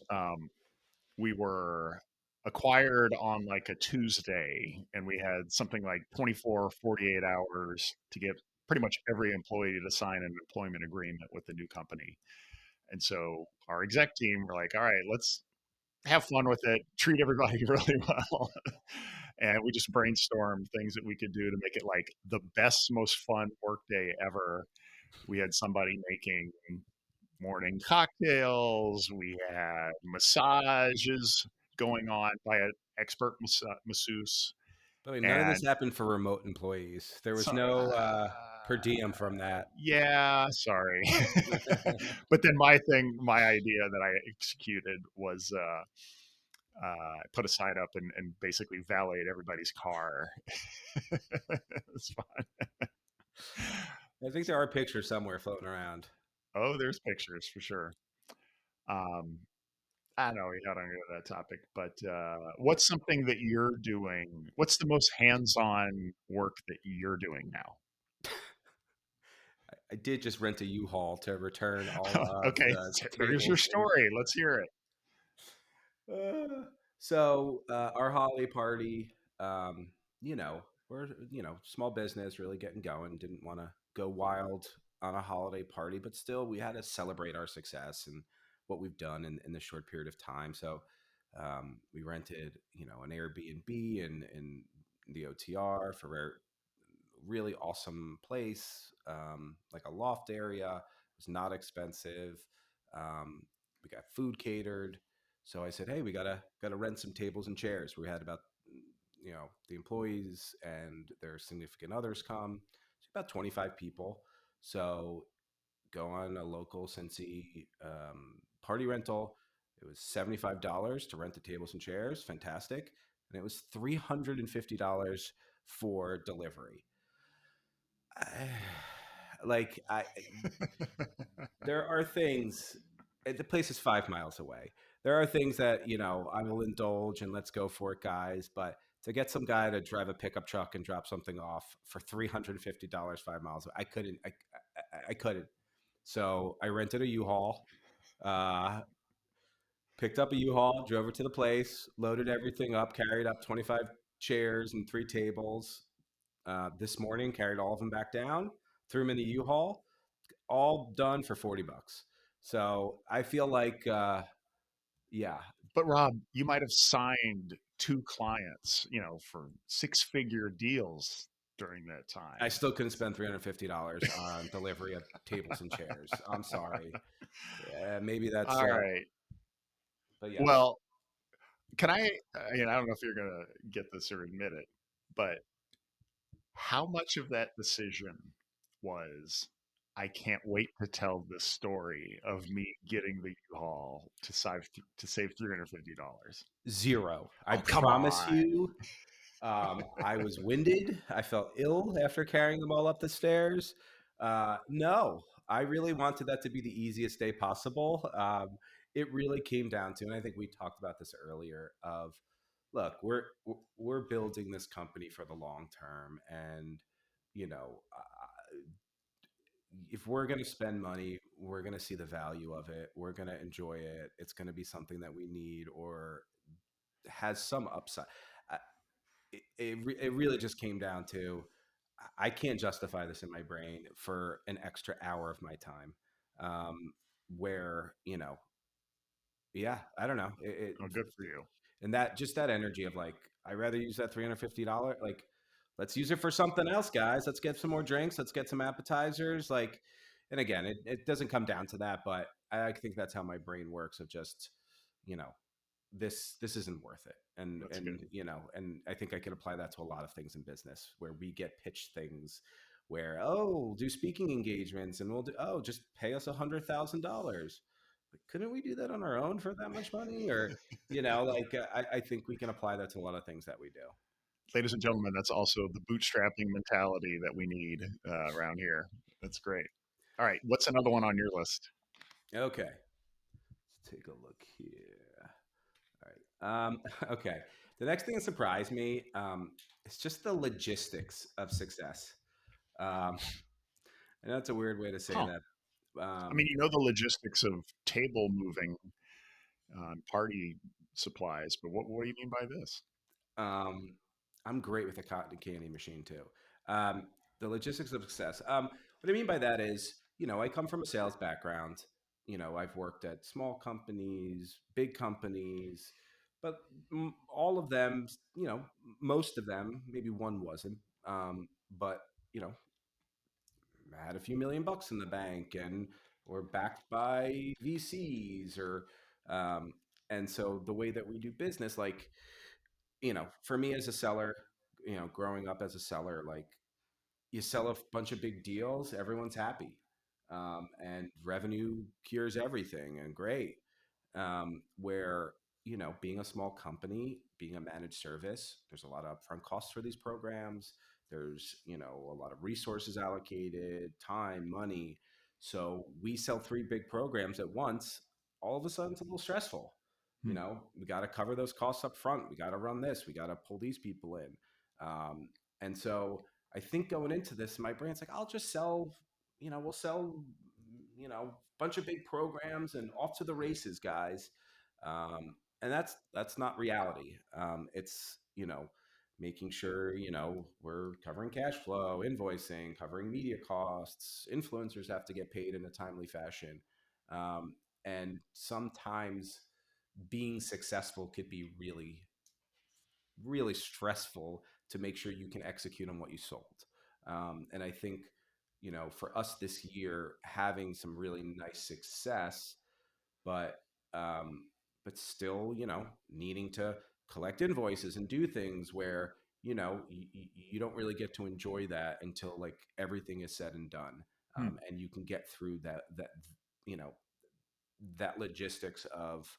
Speaker 1: We were acquired on like a Tuesday, and we had something like 24, 48 hours to get pretty much every employee to sign an employment agreement with the new company. And so our exec team were like, all right, let's have fun with it, treat everybody really well. And we just brainstormed things that we could do to make it like the best, most fun workday ever. We had somebody making morning cocktails. We had massages going on by an expert masseuse.
Speaker 2: By the way, none of this
Speaker 1: And
Speaker 2: happened for remote employees. There was
Speaker 1: so,
Speaker 2: no per diem from that.
Speaker 1: yeah, sorry. But then my idea that I executed was put a sign up and basically valeted everybody's car. It's fun.
Speaker 2: I think there are pictures somewhere floating around.
Speaker 1: Oh, there's pictures for sure. Um, I know we got on to that topic, but what's something that you're doing? What's the most hands-on work that you're doing now?
Speaker 2: I did just rent a U-Haul to return all of
Speaker 1: Okay,
Speaker 2: the
Speaker 1: there's your
Speaker 2: tables and
Speaker 1: story. Let's hear it.
Speaker 2: our holiday party, um, we're small business, really getting going. Didn't want to go wild on a holiday party, but still, we had to celebrate our success and what we've done in the short period of time. So we rented, an Airbnb in the OTR for a really awesome place, like a loft area. It was not expensive. Um, we got food catered. So I said, "Hey, we gotta rent some tables and chairs." We had about the employees and their significant others come. It's about 25 people. So go on a local Cincy party rental. It was $75 to rent the tables and chairs. Fantastic. And it was $350 for delivery. I, I there are things. The place is 5 miles away. There are things that I will indulge and let's go for it, guys. But to get some guy to drive a pickup truck and drop something off for $350 5 miles, I couldn't. I couldn't. So I rented a U-Haul, uh, picked up a U-Haul, drove it to the place, loaded everything up, carried up 25 chairs and 3 tables this morning, carried all of them back down, threw them in the U-Haul, all done for $40. So I feel like, yeah,
Speaker 1: But Rob, you might have signed 2 clients, for six-figure deals during that
Speaker 2: I
Speaker 1: time.
Speaker 2: still couldn't spend $350 on delivery of tables and chairs. I'm sorry. Yeah, maybe that's,
Speaker 1: All right.
Speaker 2: but yes,
Speaker 1: Well, can I don't know if you're gonna get this or admit it, but how much of that decision was, "I can't wait to tell this story of me getting the U-Haul to save $350?"
Speaker 2: zero. I
Speaker 1: Oh, come
Speaker 2: promise
Speaker 1: on.
Speaker 2: you, I was winded. I felt ill after carrying them all up the stairs. No, I really wanted that to be the easiest day possible. It really came down to, and I think we talked about this earlier. Of look, we're building this company for the long term, and you know, if we're going to spend money, we're going to see the value of it. We're going to enjoy it. It's going to be something that we need or has some upside. Uh, it really just came down to I can't justify this in my brain for an extra hour of my time. Um, where yeah, I don't know.
Speaker 1: Oh, good for you.
Speaker 2: And that just that energy of like, I'd rather use that $350. Like, let's use it for something else, guys. Let's get some more drinks. Let's get some appetizers. Like, and again, it doesn't come down to that, but I think that's how my brain works of just, you know, this isn't worth it.
Speaker 1: That's good.
Speaker 2: And I think I could apply that to a lot of things in business where we get pitched things where, oh, do speaking engagements and we'll do, oh, just pay us $100,000. Like, couldn't we do that on our own for that much money? Or, I think we can apply that to a lot of things that we do.
Speaker 1: Ladies and gentlemen, that's also the bootstrapping mentality that we need, around here. That's great. All right, what's another one on your list?
Speaker 2: Okay. Let's take a look here. All right. Okay. The next thing that surprised me, is just the logistics of success. Um, I know it's a weird way to say
Speaker 1: Huh.
Speaker 2: that.
Speaker 1: I mean,
Speaker 2: Um,
Speaker 1: the logistics of table moving, party supplies, but what do you mean by this?
Speaker 2: um, I'm great with a cotton candy machine too. The logistics of success. What I mean by that is, I come from a sales background. I've worked at small companies, big companies, but all of them, most of them, maybe one wasn't, but you know, had a few $1,000,000 in the bank and were backed by VCs or, um, and so the way that we do business, like, for me as a seller, growing up as a seller, like you sell a bunch of big deals, everyone's happy. And revenue cures everything and great. Where, being a small company, being a managed service, there's a lot of upfront costs for these programs. There's, a lot of resources allocated, time, money. So we sell 3 big programs at once. All of a sudden, it's a little stressful.
Speaker 1: Hmm.
Speaker 2: We got to cover those costs up front. We got to run this. We got to pull these people in. Um, and so I think going into this, my brain's like, I'll just sell, we'll sell, a bunch of big programs and off to the races, guys. And that's not reality. It's making sure we're covering cash flow, invoicing, covering media costs. Influencers have to get paid in a timely fashion, um, and sometimes being successful could be really really stressful to make sure you can execute on what you sold. And I think, for us this year, having some really nice success, but um, but still, needing to collect invoices and do things where you don't really get to enjoy that until like everything is said and done,
Speaker 1: Hmm.
Speaker 2: and you can get through you know that logistics of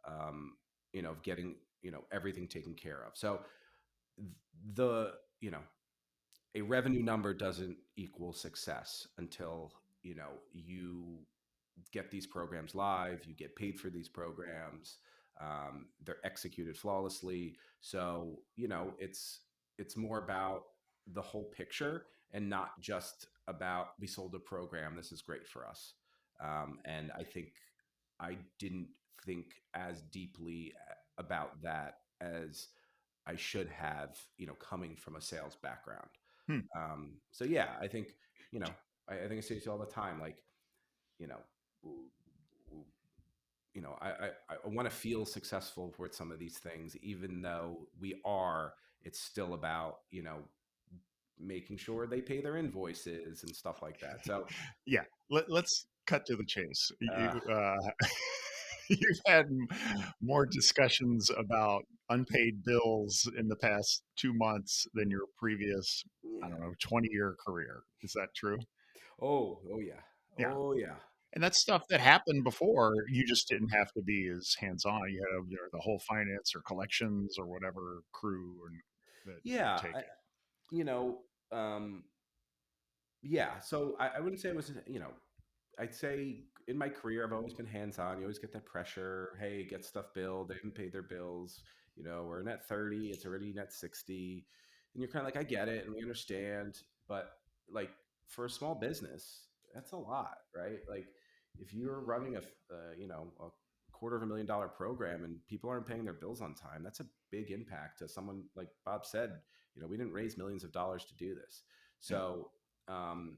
Speaker 2: of getting everything taken care of. So the a revenue number doesn't equal success until you get these programs live, you get paid for these programs, they're executed flawlessly. So it's more about the whole picture and not just about we sold a program, this is great for us. And I think I didn't think as deeply about that as I should have, coming from a sales background.
Speaker 1: Hmm.
Speaker 2: So yeah, I think, you know, I think I say this all the time, like, you know, w- w- I want to feel successful with some of these things, even though it's still about, making sure they pay their invoices and stuff like that. So,
Speaker 1: Yeah, let's cut to the chase.
Speaker 2: uh,
Speaker 1: You've had more discussions about unpaid bills in the past 2 months than your previous, I don't
Speaker 2: yeah.
Speaker 1: know, 20-year career. Is that true?
Speaker 2: Oh yeah.
Speaker 1: Yeah.
Speaker 2: Oh yeah.
Speaker 1: And that's stuff that happened before. You just didn't have to be as hands-on. You had the whole finance or collections or whatever crew and that would
Speaker 2: Yeah.
Speaker 1: take it.
Speaker 2: You know, um, yeah. So I wouldn't say it was, I'd say in my career, I've always been hands on. You always get that pressure. Hey, get stuff billed. They haven't paid their bills. We're net 30. It's already net 60. And you're kind of like, I get it and we understand. But like for a small business, that's a lot, right? Like if you're running a $250,000 program and people aren't paying their bills on time, that's a big impact to someone like Bob said. We didn't raise millions of dollars to do this.
Speaker 1: Yeah.
Speaker 2: So, um,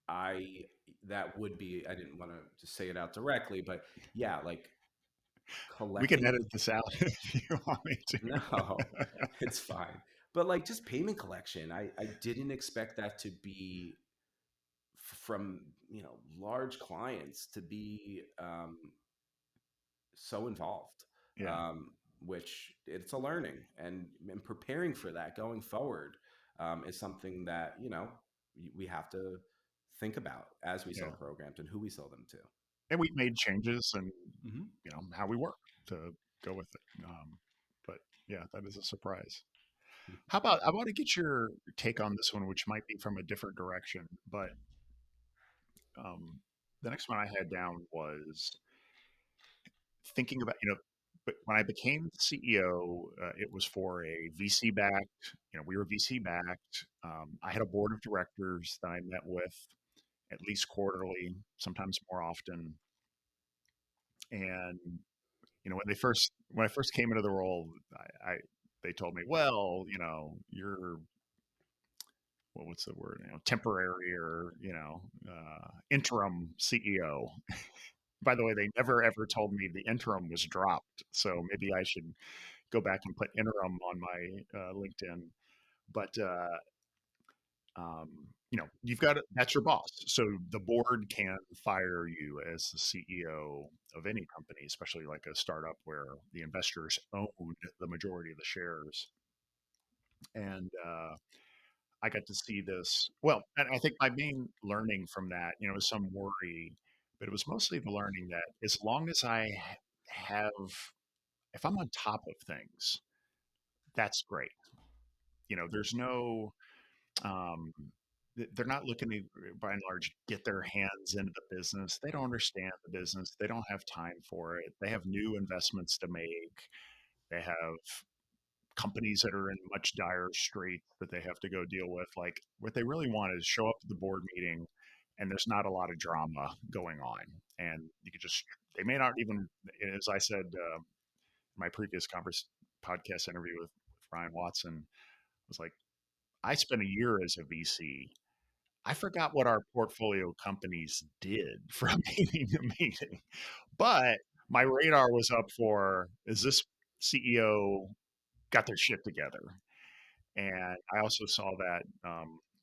Speaker 2: I that would be I didn't want to just say it out directly, but yeah, like
Speaker 1: We can
Speaker 2: collecting.
Speaker 1: edit this out if you want me to.
Speaker 2: No, it's fine. But like just payment collection, I didn't expect that to be from large clients to be so involved.
Speaker 1: Yeah.
Speaker 2: um, which it's a learning and preparing for that going forward is something that we have to think about as we sell
Speaker 1: Yeah.
Speaker 2: programs and who we sell them to.
Speaker 1: And we've made changes and
Speaker 2: Hmm.
Speaker 1: how we work to go with it. But yeah, that is a surprise. How about I want to get your take on this one, which might be from a different direction, but um, the next one I had down was thinking about but when I became CEO, it was for a VC backed. We were VC backed. I had a board of directors that I met with at least quarterly, sometimes more often, and when I first came into the role, I they told me, well, you're what's the word, temporary or interim CEO. By the way, they never ever told me the interim was dropped, so maybe I should go back and put interim on my LinkedIn. But you've got that's your boss, so the board can fire you as the CEO of any company, especially like a startup where the investors own the majority of the shares. And I got to see this. Well, and I think my main learning from that, was some worry, but it was mostly the learning that as long as have, if I'm on top of things, that's great. There's no um, they're not looking to, by and large, get their hands into the business. They don't understand the business. They don't have time for it. They have new investments to make. They have companies that are in much dire straits that they have to go deal with. Like what they really want is show up at the board meeting and there's not a lot of drama going on. And you could just, they may not even, as I said, my previous podcast interview with Ryan Watson was like, I spent a year as a VC. I forgot what our portfolio companies did from meeting to meeting, but my radar was up for, is this CEO got their shit together? And I also saw that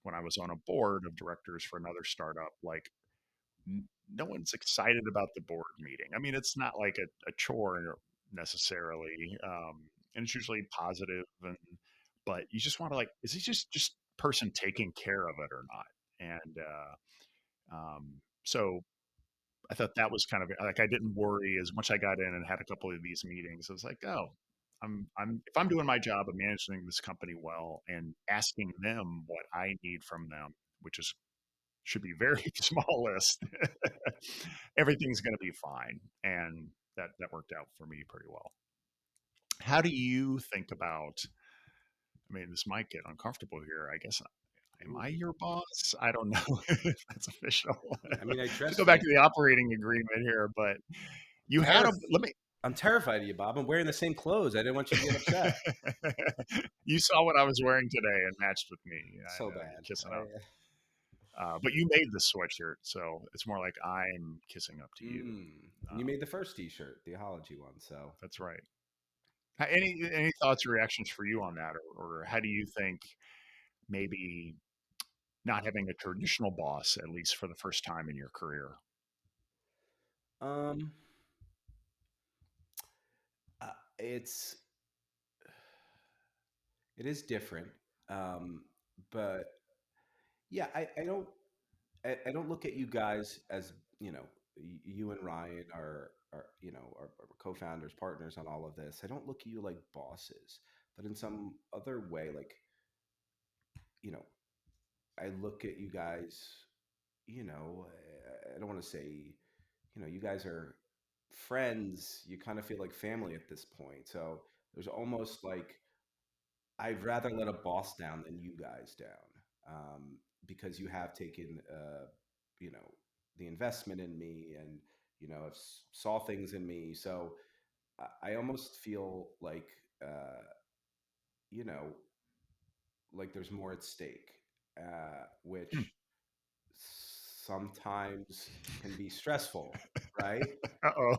Speaker 1: when I was on a board of directors for another startup, like no one's excited about the board meeting. I mean, it's not like a chore necessarily, and it's usually positive. But you just want to like, is he just person taking care of it or not? And so I thought that was kind of like I didn't worry as much. I got in and had a couple of these meetings. I was like, oh, I'm if I'm doing my job of managing this company well and asking them what I need from them, which is should be very small list, everything's going to be fine. And that worked out for me pretty well. How do you think about? I mean, this might get uncomfortable here. I guess am
Speaker 2: Ooh.
Speaker 1: I your boss? I don't know if that's official.
Speaker 2: I mean, I
Speaker 1: To go
Speaker 2: trust
Speaker 1: back
Speaker 2: you.
Speaker 1: to the operating agreement here, but you had a
Speaker 2: Tariff.
Speaker 1: let me
Speaker 2: I'm terrified of you, Bob. I'm wearing the same clothes. I didn't want you to get upset.
Speaker 1: You saw what I was wearing today and matched with me. I
Speaker 2: So
Speaker 1: know you're
Speaker 2: bad.
Speaker 1: kissing up. But you made the sweatshirt, so it's more like I'm kissing up to you.
Speaker 2: You
Speaker 1: Um,
Speaker 2: made the first T-shirt, the Ology one. So,
Speaker 1: that's right. Any thoughts or reactions for you on that, or how do you think maybe not having a traditional boss, at least for the first time in your career?
Speaker 2: um, it's it is different, um, but yeah, I don't look at you guys as you know you and Ryan are are co-founders, partners on all of this. I don't look at you like bosses, but in some other way, like you know, I look at you guys. I don't want to say, you guys are friends. You kind of feel like family at this point. So there's almost like I'd rather let a boss down than you guys down, because you have taken, you know, the investment in me and, have saw things in me. So I almost feel you know, like there's more at stake,
Speaker 1: Hmm.
Speaker 2: which sometimes can be stressful, right?
Speaker 1: Uh-oh.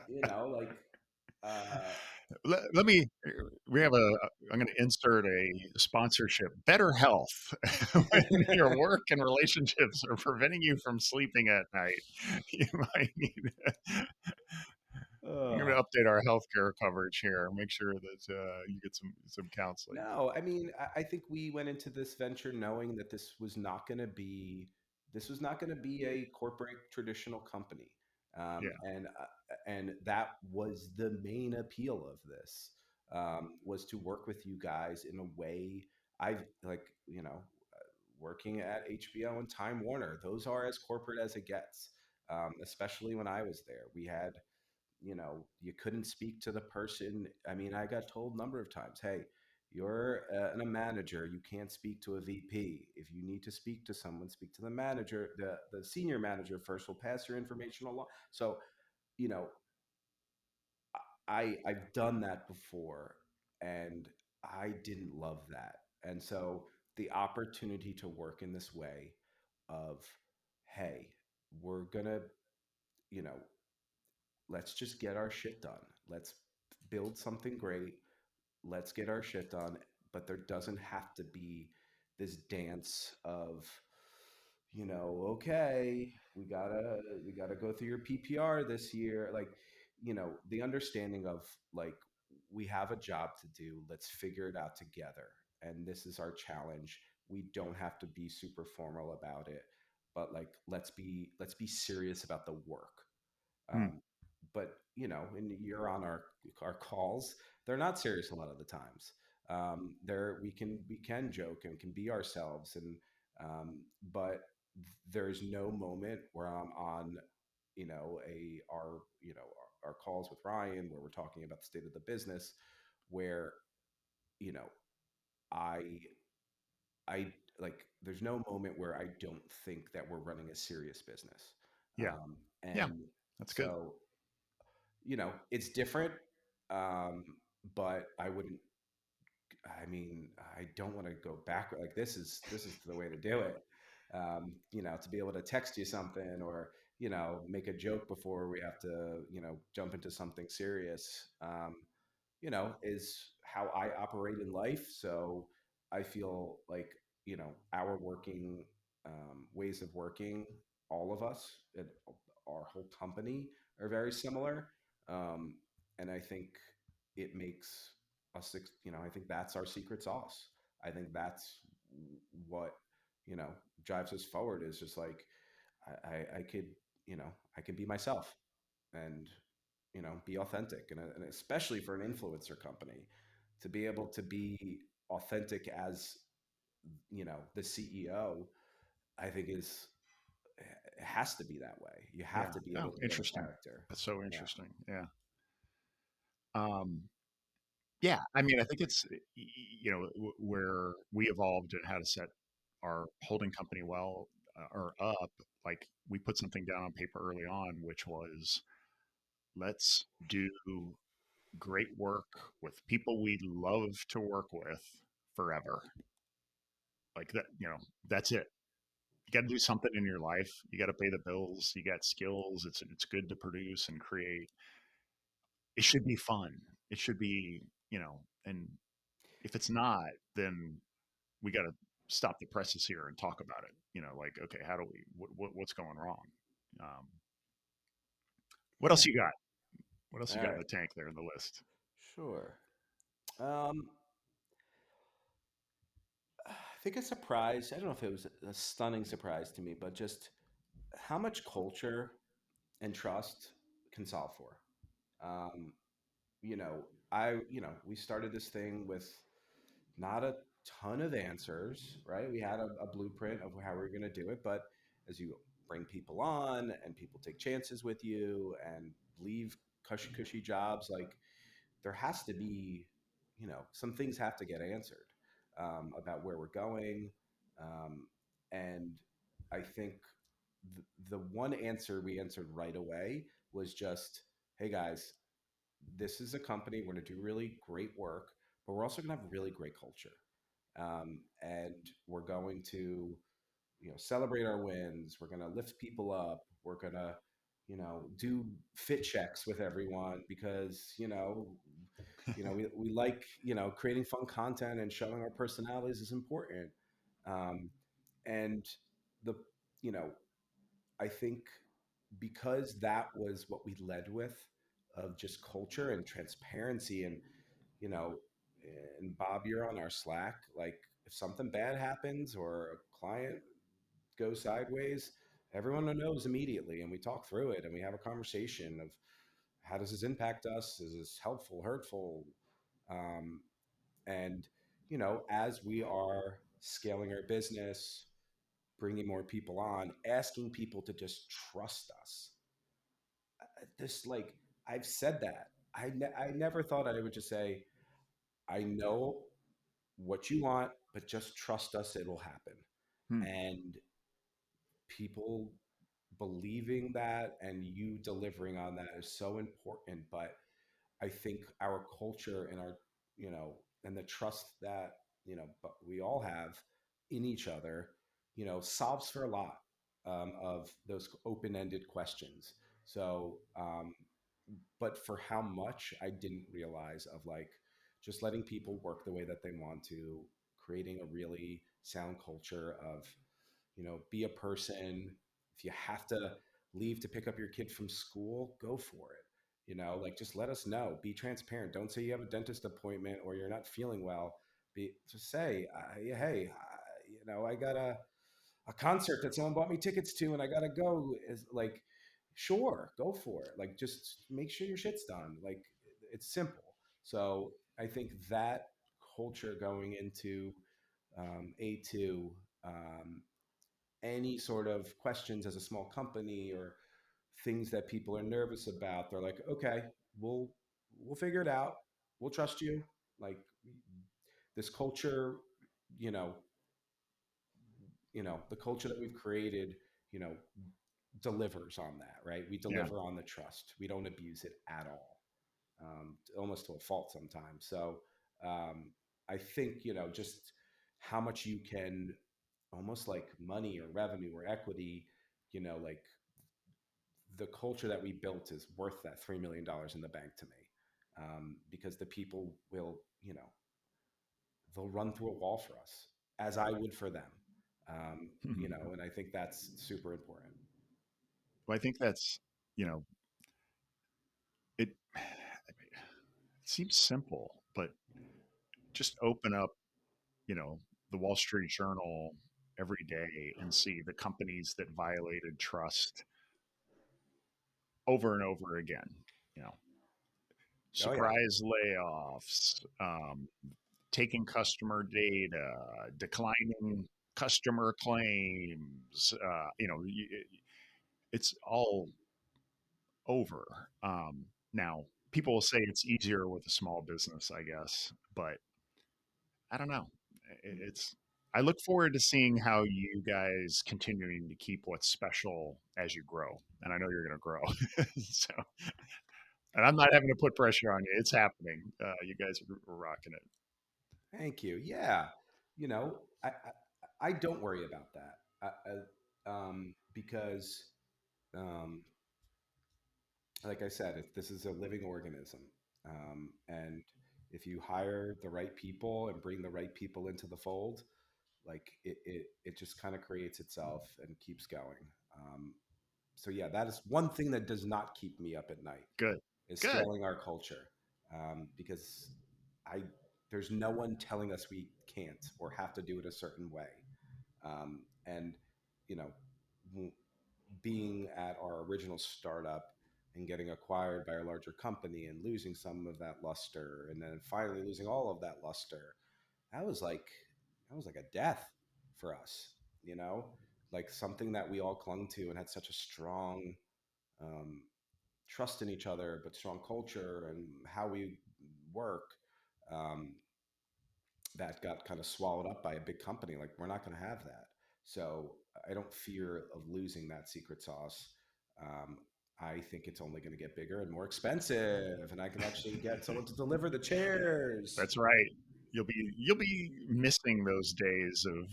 Speaker 2: Like, uh,
Speaker 1: Let me. We have a. I'm going to insert a sponsorship. Better health. When your work and relationships are preventing you from sleeping at night, you might need. I'm going
Speaker 2: ugh.
Speaker 1: to update our healthcare coverage here. Make sure that you get some counseling.
Speaker 2: No, I mean, I think we went into this venture knowing that this was not going to be a corporate traditional company,
Speaker 1: Yeah.
Speaker 2: and that was the main appeal of this, was to work with you guys in a way I've like working at HBO and Time Warner. Those are as corporate as it gets, especially when I was there. We had you couldn't speak to the person. I mean, I got told a number of times, hey, you're a manager, you can't speak to a VP. If you need to speak to someone, speak to the manager, the senior manager first. Will pass your information along. So you know I've done that before, and I didn't love that. And so the opportunity to work in this way of, hey, we're gonna you know let's just get our shit done. Let's build something great. Let's get our shit done. But there doesn't have to be this dance of, okay, we gotta go through your PPR this year. Like, the understanding of like we have a job to do. Let's figure it out together. And this is our challenge. We don't have to be super formal about it, but like let's be serious about the work.
Speaker 1: Hmm.
Speaker 2: But and you're on our calls. They're not serious a lot of the times. There we can joke and can be ourselves, and but there's no moment where I'm on, a our calls with Ryan where we're talking about the state of the business, where you know I I like there's no moment where I don't think that we're running a serious business,
Speaker 1: Yeah. Yeah.
Speaker 2: and
Speaker 1: That's good.
Speaker 2: so it's different, um, but I wouldn't. I mean, I don't want to go back. Like this is the way to do it. To be able to text you something or make a joke before we have to jump into something serious. Is how I operate in life. So I feel like our working ways of working, all of us, our whole company are very similar, um, and I think it makes us. I think that's our secret sauce. I think that's what you know drives us forward. Is just like I could I could be myself and be authentic, and especially for an influencer company to be able to be authentic as the CEO. I think is it has to be that way. You have
Speaker 1: Yeah.
Speaker 2: to be able
Speaker 1: Oh,
Speaker 2: to play a
Speaker 1: interesting.
Speaker 2: character.
Speaker 1: That's so
Speaker 2: Yeah.
Speaker 1: interesting. Yeah. Um, yeah. I mean, I think it's, where we evolved and how to set our holding company well or up. Like we put something down on paper early on, which was let's do great work with people we love to work with forever. Like that, that's it. You got to do something in your life. You got to pay the bills. You got skills. It's good to produce and create. It should be fun. It should be, and if it's not, then we got to stop the presses here and talk about it. Like, okay, how do we, what's going wrong? Um, what else
Speaker 2: Yeah.
Speaker 1: you got? What else
Speaker 2: All
Speaker 1: you got in
Speaker 2: right.
Speaker 1: the tank there in the list?
Speaker 2: Sure. Um, I think a surprise. I don't know if it was a stunning surprise to me, but just how much culture and trust can solve for. Um, we started this thing with not a ton of answers, right? We had a blueprint of how we were going to do it, but as you bring people on and people take chances with you and leave cushy jobs, like there has to be, some things have to get answered about where we're going. Um, and I think the one answer we answered right away was just, hey guys, this is a company. We're going to do really great work, but we're also going to have really great culture. And we're going to, celebrate our wins. We're going to lift people up. We're going to, do fit checks with everyone because, we like, creating fun content and showing our personalities is important. Um, and the, you know, I think because that was what we led with of just culture and transparency and you know and Bob, you're on our Slack, like if something bad happens or a client goes sideways, everyone knows immediately and we talk through it and we have a conversation of how does this impact us, is this helpful, hurtful, um, and as we are scaling our business, bringing more people on, asking people to just trust us. Just like I've said that. I never thought I would just say, I know what you want, but just trust us, it'll happen.
Speaker 1: Hmm.
Speaker 2: And people believing that and you delivering on that is so important. But I think our culture and our, and the trust that, but we all have in each other, solves for a lot of those open ended questions. So, but for how much I didn't realize of like just letting people work the way that they want to, creating a really sound culture of, be a person. If you have to leave to pick up your kid from school, go for it. Like just let us know. Be transparent. Don't say you have a dentist appointment or you're not feeling well. Just say, hey, I got a concert that someone bought me tickets to and I gotta go. Is like, sure, go for it. Like, just make sure your shit's done. Like, it's simple. So I think that culture going into A2, um, any sort of questions as a small company or things that people are nervous about, they're like, okay, we'll we'll figure it out. We'll trust you. Like this culture, you know, the culture that we've created, you know, delivers on that, right? We
Speaker 1: Yeah.
Speaker 2: deliver on the trust. We don't abuse it at all, almost to a fault sometimes. So I think, just how much you can almost like money or revenue or equity, like the culture that we built is worth that $3 million in the bank to me, because the people will, they'll run through a wall for us as I would for them. And I think that's super important.
Speaker 1: Well, I think that's, you know, it seems simple, but just open up, you know, the Wall Street Journal every day and see the companies that violated trust over and over again. You know,
Speaker 2: Oh yeah.
Speaker 1: surprise layoffs, taking customer data, declining customer claims. It's all over. Now, people will say it's easier with a small business, I guess, but I don't know. It's. I look forward to seeing how you guys continuing to keep what's special as you grow, and I know you're going to grow. So, And I'm not having to put pressure on you. It's happening. You guys are rocking it.
Speaker 2: Thank you. Yeah. You know, I don't worry about that. Because, um, like I said, this is a living organism. And if you hire the right people and bring the right people into the fold, like it just kind of creates itself and keeps going. Um, so yeah, that is one thing that does not keep me up at night
Speaker 1: Good.
Speaker 2: is
Speaker 1: Good.
Speaker 2: scaling our culture, because I there's no one telling us we can't or have to do it a certain way. And you know, being at our original startup and getting acquired by a larger company and losing some of that luster, and then finally losing all of that luster, that was like that was like a death for us, you know, like something that we all clung to and had such a strong um, trust in each other, but strong culture and how we work, um, that got kind of swallowed up by a big company. Like we're not going to have that. So I don't fear of losing that secret sauce. Um, I think it's only going to get bigger and more expensive, and I can actually get someone to deliver the chairs.
Speaker 1: That's right. You'll be missing those days of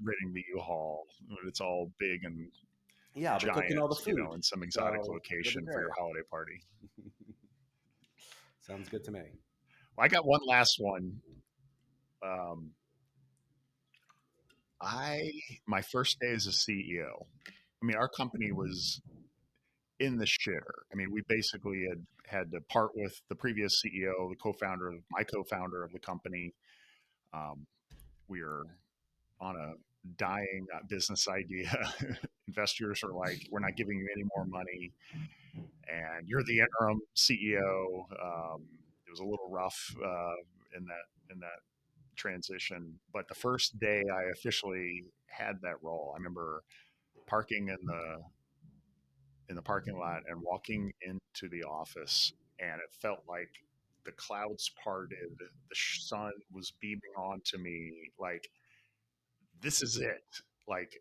Speaker 1: renting the U-Haul when it's all big and
Speaker 2: Yeah, I'll be cooking all
Speaker 1: giant,
Speaker 2: the food,
Speaker 1: in some exotic
Speaker 2: so it'll be
Speaker 1: location for your
Speaker 2: great.
Speaker 1: holiday party.
Speaker 2: Sounds good to me.
Speaker 1: Well, I got one last one. Um, I my first day as a CEO. I mean, our company was in the shitter. I mean, we basically had to part with the previous CEO, the co-founder, my co-founder of the company. Um, we are on a dying business idea. Investors are like, we're not giving you any more money, and you're the interim CEO. It was a little rough in that transition, but the first day I officially had that role, I remember parking in the parking lot and walking into the office, and it felt like the clouds parted, the sun was beaming onto me, like this is it, like,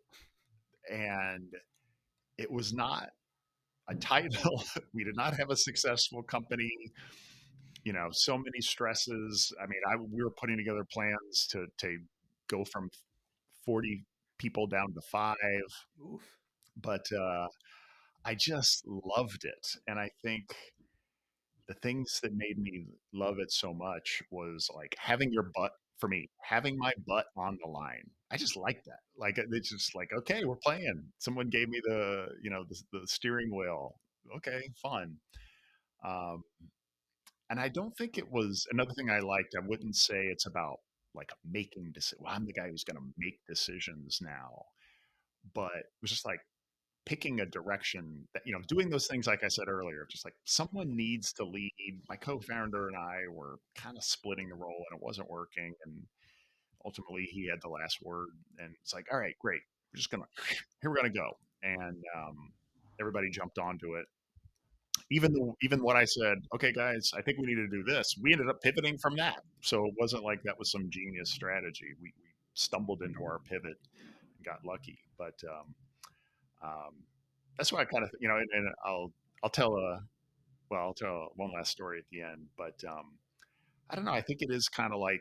Speaker 1: and it was not a title. We did not have a successful company. So many stresses. I mean, we were putting together plans to go from 40 people down to five,
Speaker 2: Oof.
Speaker 1: but I just loved it. And I think the things that made me love it so much was like having your butt for me, having my butt on the line. I just like that. Like it's just like, okay, we're playing. Someone gave me the steering wheel. Okay, fun. Um, and I don't think it was another thing I liked. I wouldn't say it's about like making decisions. Well, I'm the guy who's going to make decisions now, but it was just like picking a direction that, doing those things, like I said earlier, just like someone needs to lead. My co-founder and I were kind of splitting the role and it wasn't working. And ultimately he had the last word, and it's like, all right, great. We're just going to, here we're going to go. And everybody jumped onto it. Even what I said, okay, guys, I think we need to do this. We ended up pivoting from that. So it wasn't like that was some genius strategy. We stumbled into our pivot and got lucky. But um, that's why I kind of, and I'll tell I'll tell one last story at the end. But I don't know. I think it is kind of like,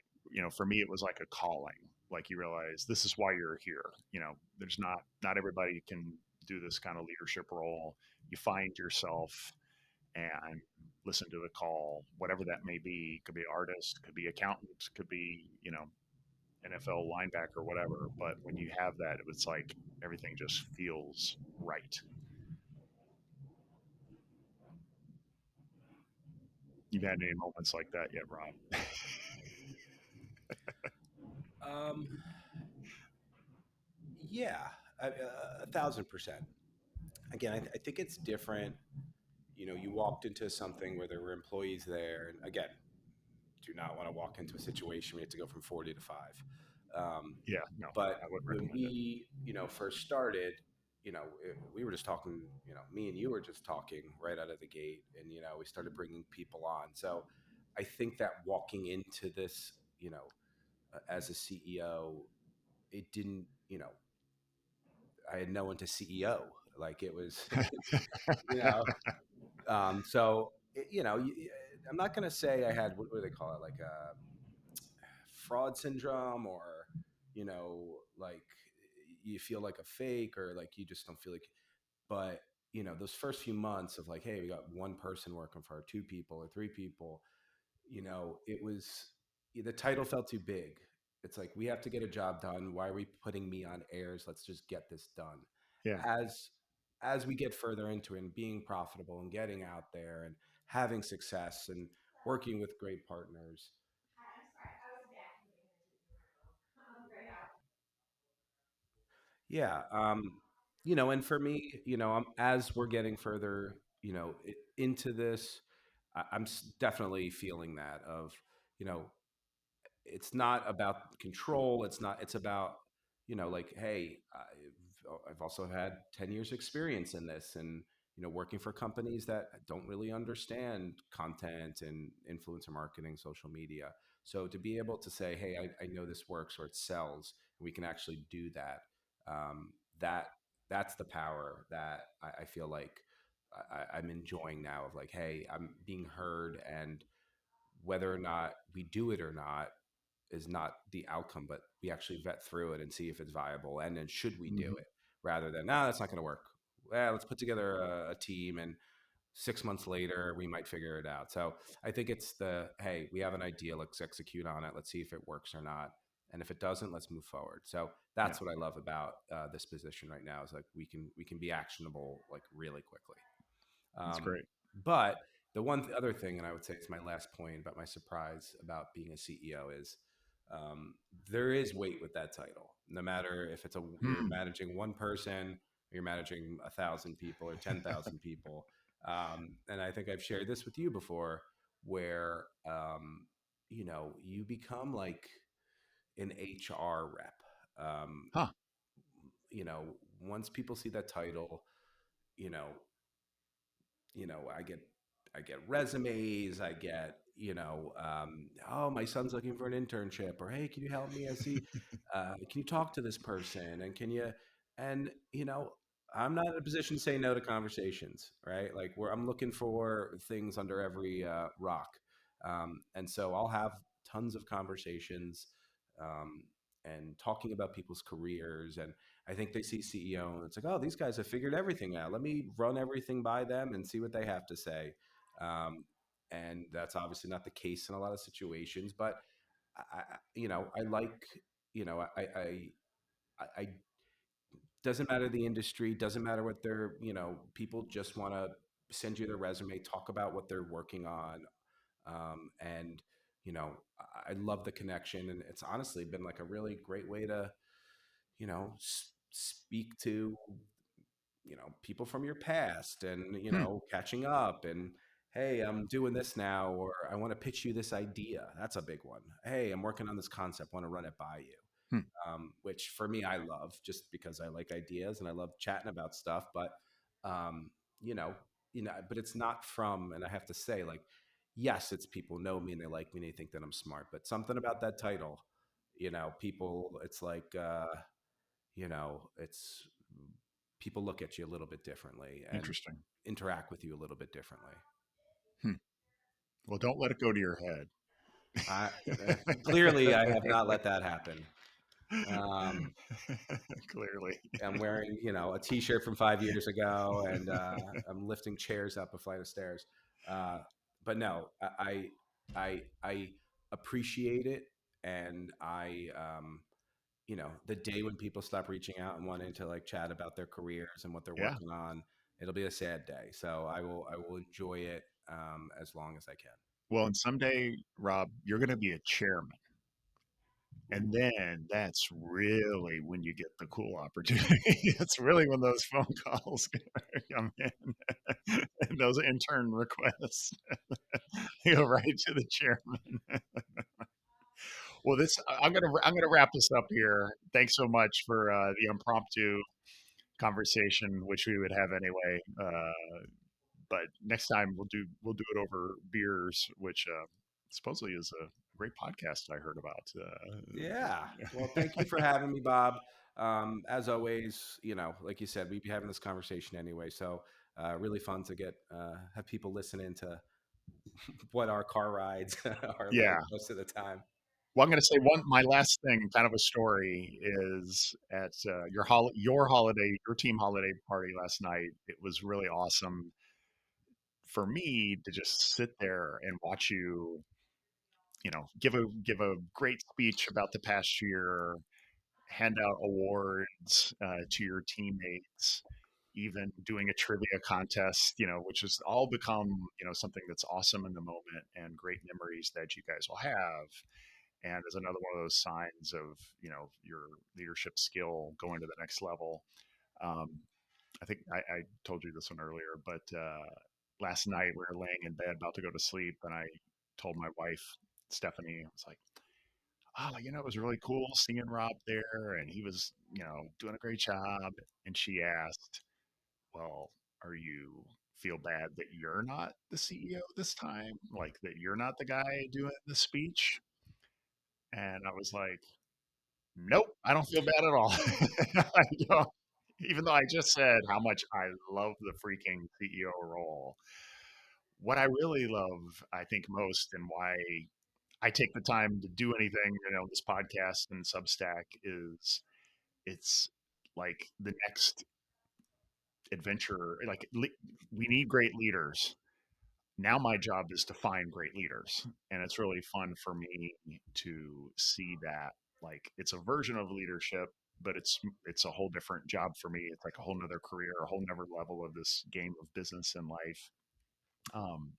Speaker 1: for me, it was like a calling. Like you realize this is why you're here. There's not everybody can do this kind of leadership role. You find yourself and listen to the call, whatever that may be. Could be artist, could be accountant, could be, NFL linebacker, whatever. But when you have that, it's like everything just feels right. You've had any moments like that yet, Rob?
Speaker 2: Um, yeah, 1,000%. Again, I think it's different. You know, you walked into something where there were employees there, and again, do not want to walk into a situation where you have to go from 40 to 5. Um,
Speaker 1: Yeah, no,
Speaker 2: but
Speaker 1: I wouldn't
Speaker 2: when
Speaker 1: recommend it.
Speaker 2: we, first started, we were just talking, me and you were just talking right out of the gate, and, we started bringing people on. So I think that walking into this, as a CEO, it didn't, I had no one to CEO. Like it was, you know, so I'm not going to say I had, what do they call it, like a fraud syndrome, or like you feel like a fake, or like you just don't feel like. But those first few months of like, hey, we got one person working for our two people or three people, it was, the title felt too big. It's like, we have to get a job done. Why are we putting me on airs? Let's just get this done.
Speaker 1: Yeah.
Speaker 2: As as we get further into it and being profitable and getting out there and having success and working with great partners. Yeah. And for me, as we're getting further, into this, definitely feeling that of, you know, it's not about control. It's about, like, hey, I've also had 10 years experience in this, and, working for companies that don't really understand content and influencer marketing, social media. So to be able to say, hey, I know this works, or it sells, and we can actually do that. Um, that that's the power that I feel like I'm enjoying now, of like, hey, I'm being heard, and whether or not we do it or not is not the outcome, but we actually vet through it and see if it's viable, and then should we do
Speaker 1: Mhm.
Speaker 2: it, rather than, no, that's not going to work. Well, let's put together a team, and 6 months later we might figure it out. So I think it's the, hey, we have an idea, let's execute on it, let's see if it works or not, and if it doesn't, let's move forward. So
Speaker 1: Yeah,
Speaker 2: that's what I love about this position right now, is like, we can be actionable like really quickly.
Speaker 1: that's
Speaker 2: um,
Speaker 1: great.
Speaker 2: but the other thing, and I would say it's my last point about my surprise about being a CEO, is, um, there is weight with that title. No matter if you're
Speaker 1: Hmm.
Speaker 2: managing one person, or you're managing 1,000 people or 10,000 people. And I think I've shared this with you before, where, you become like an HR rep. Um,
Speaker 1: Huh.
Speaker 2: you know, once people see that title, you know, I get resumes, I get, oh, my son's looking for an internship, or hey, can you help me? I see, can you talk to this person, and can you, and I'm not in a position to say no to conversations, right? Like, where I'm looking for things under every rock. And so I'll have tons of conversations, um, and talking about people's careers. And I think they see CEO, and it's like, oh, these guys have figured everything out. Let me run everything by them and see what they have to say. Um, and that's obviously not the case in a lot of situations, but I like, I doesn't matter the industry, doesn't matter what they're, people just want to send you their resume, talk about what they're working on. And, I love the connection, and it's honestly been like a really great way to, speak to, people from your past, and,
Speaker 1: Hmm.
Speaker 2: catching up, and, hey, I'm doing this now, or I want to pitch you this idea. That's a big one. Hey, I'm working on this concept, want to run it by you.
Speaker 1: Hmm.
Speaker 2: Which for me, I love, just because I like ideas and I love chatting about stuff. But, um, you know, but it's not from, and I have to say, like, yes, it's people know me and they like me and they think that I'm smart, but something about that title, people, it's like, it's, people look at you a little bit differently and
Speaker 1: Interesting.
Speaker 2: interact with you a little bit differently.
Speaker 1: Hmm. Well, don't let it go to your head.
Speaker 2: I Clearly I have not let that happen. Um,
Speaker 1: Clearly.
Speaker 2: I'm wearing, a T-shirt from 5 years ago, and I'm lifting chairs up a flight of stairs. Uh, but no, I appreciate it, and the day when people stop reaching out and wanting to like chat about their careers and what they're
Speaker 1: Yeah.
Speaker 2: working on, it'll be a sad day. So I will enjoy it, as long as I can.
Speaker 1: Well, and someday, Rob, you're going to be a chairman. And
Speaker 2: Ooh.
Speaker 1: then that's really when you get the cool opportunity. It's really when those phone calls come in and those intern requests go right to the chairman. Well, I'm gonna wrap this up here. Thanks so much for the impromptu conversation, which we would have anyway. But next time we'll do it over beers, which supposedly is a great podcast I heard about.
Speaker 2: Yeah. Well, thank you for having me, Bob. As always, like you said, we'd be having this conversation anyway. So, really fun to have people listening to what our car rides are like
Speaker 1: Yeah.
Speaker 2: most of the time.
Speaker 1: Well, I'm gonna say one my last thing, kind of a story, is at, your holiday your team holiday party last night. It was really awesome for me to just sit there and watch you, give a great speech about the past year, hand out awards, to your teammates, even doing a trivia contest, which has all become, something that's awesome in the moment and great memories that you guys will have. And as another one of those signs of, your leadership skill going to the next level. Um, I think I told you this one earlier, but last night we were laying in bed about to go to sleep, and I told my wife Stephanie, I was like, "Oh, it was really cool seeing Rob there, and he was, doing a great job." And she asked, "Well, are you feel bad that you're not the CEO this time? Like that you're not the guy doing the speech?" And I was like, "Nope, I don't feel bad at all." I don't, even though I just said how much I love the freaking CEO role. What I really love, I think most, and why I take the time to do anything, this podcast and Substack, is it's like the next adventure. Like we need great leaders. Now my job is to find great leaders, and it's really fun for me to see that. Like it's a version of leadership, but it's a whole different job for me. It's like a whole nother career, a whole nother level of this game of business and life.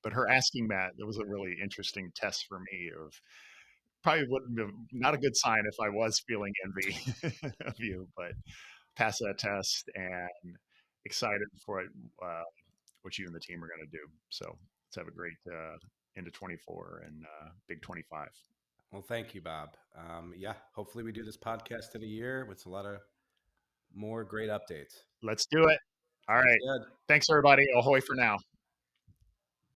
Speaker 1: But her asking that was a really interesting test for me. Of probably wouldn't have, not a good sign if I was feeling envy of you, but pass that test, and excited for what you and the team are going to do. So let's have a great into 24 and big 25.
Speaker 2: Well, thank you, Bob. Yeah, hopefully we do this podcast in a year with a lot of more great updates.
Speaker 1: Let's do it. All
Speaker 2: Sounds
Speaker 1: right.
Speaker 2: good.
Speaker 1: Thanks, everybody. Ahoy for now.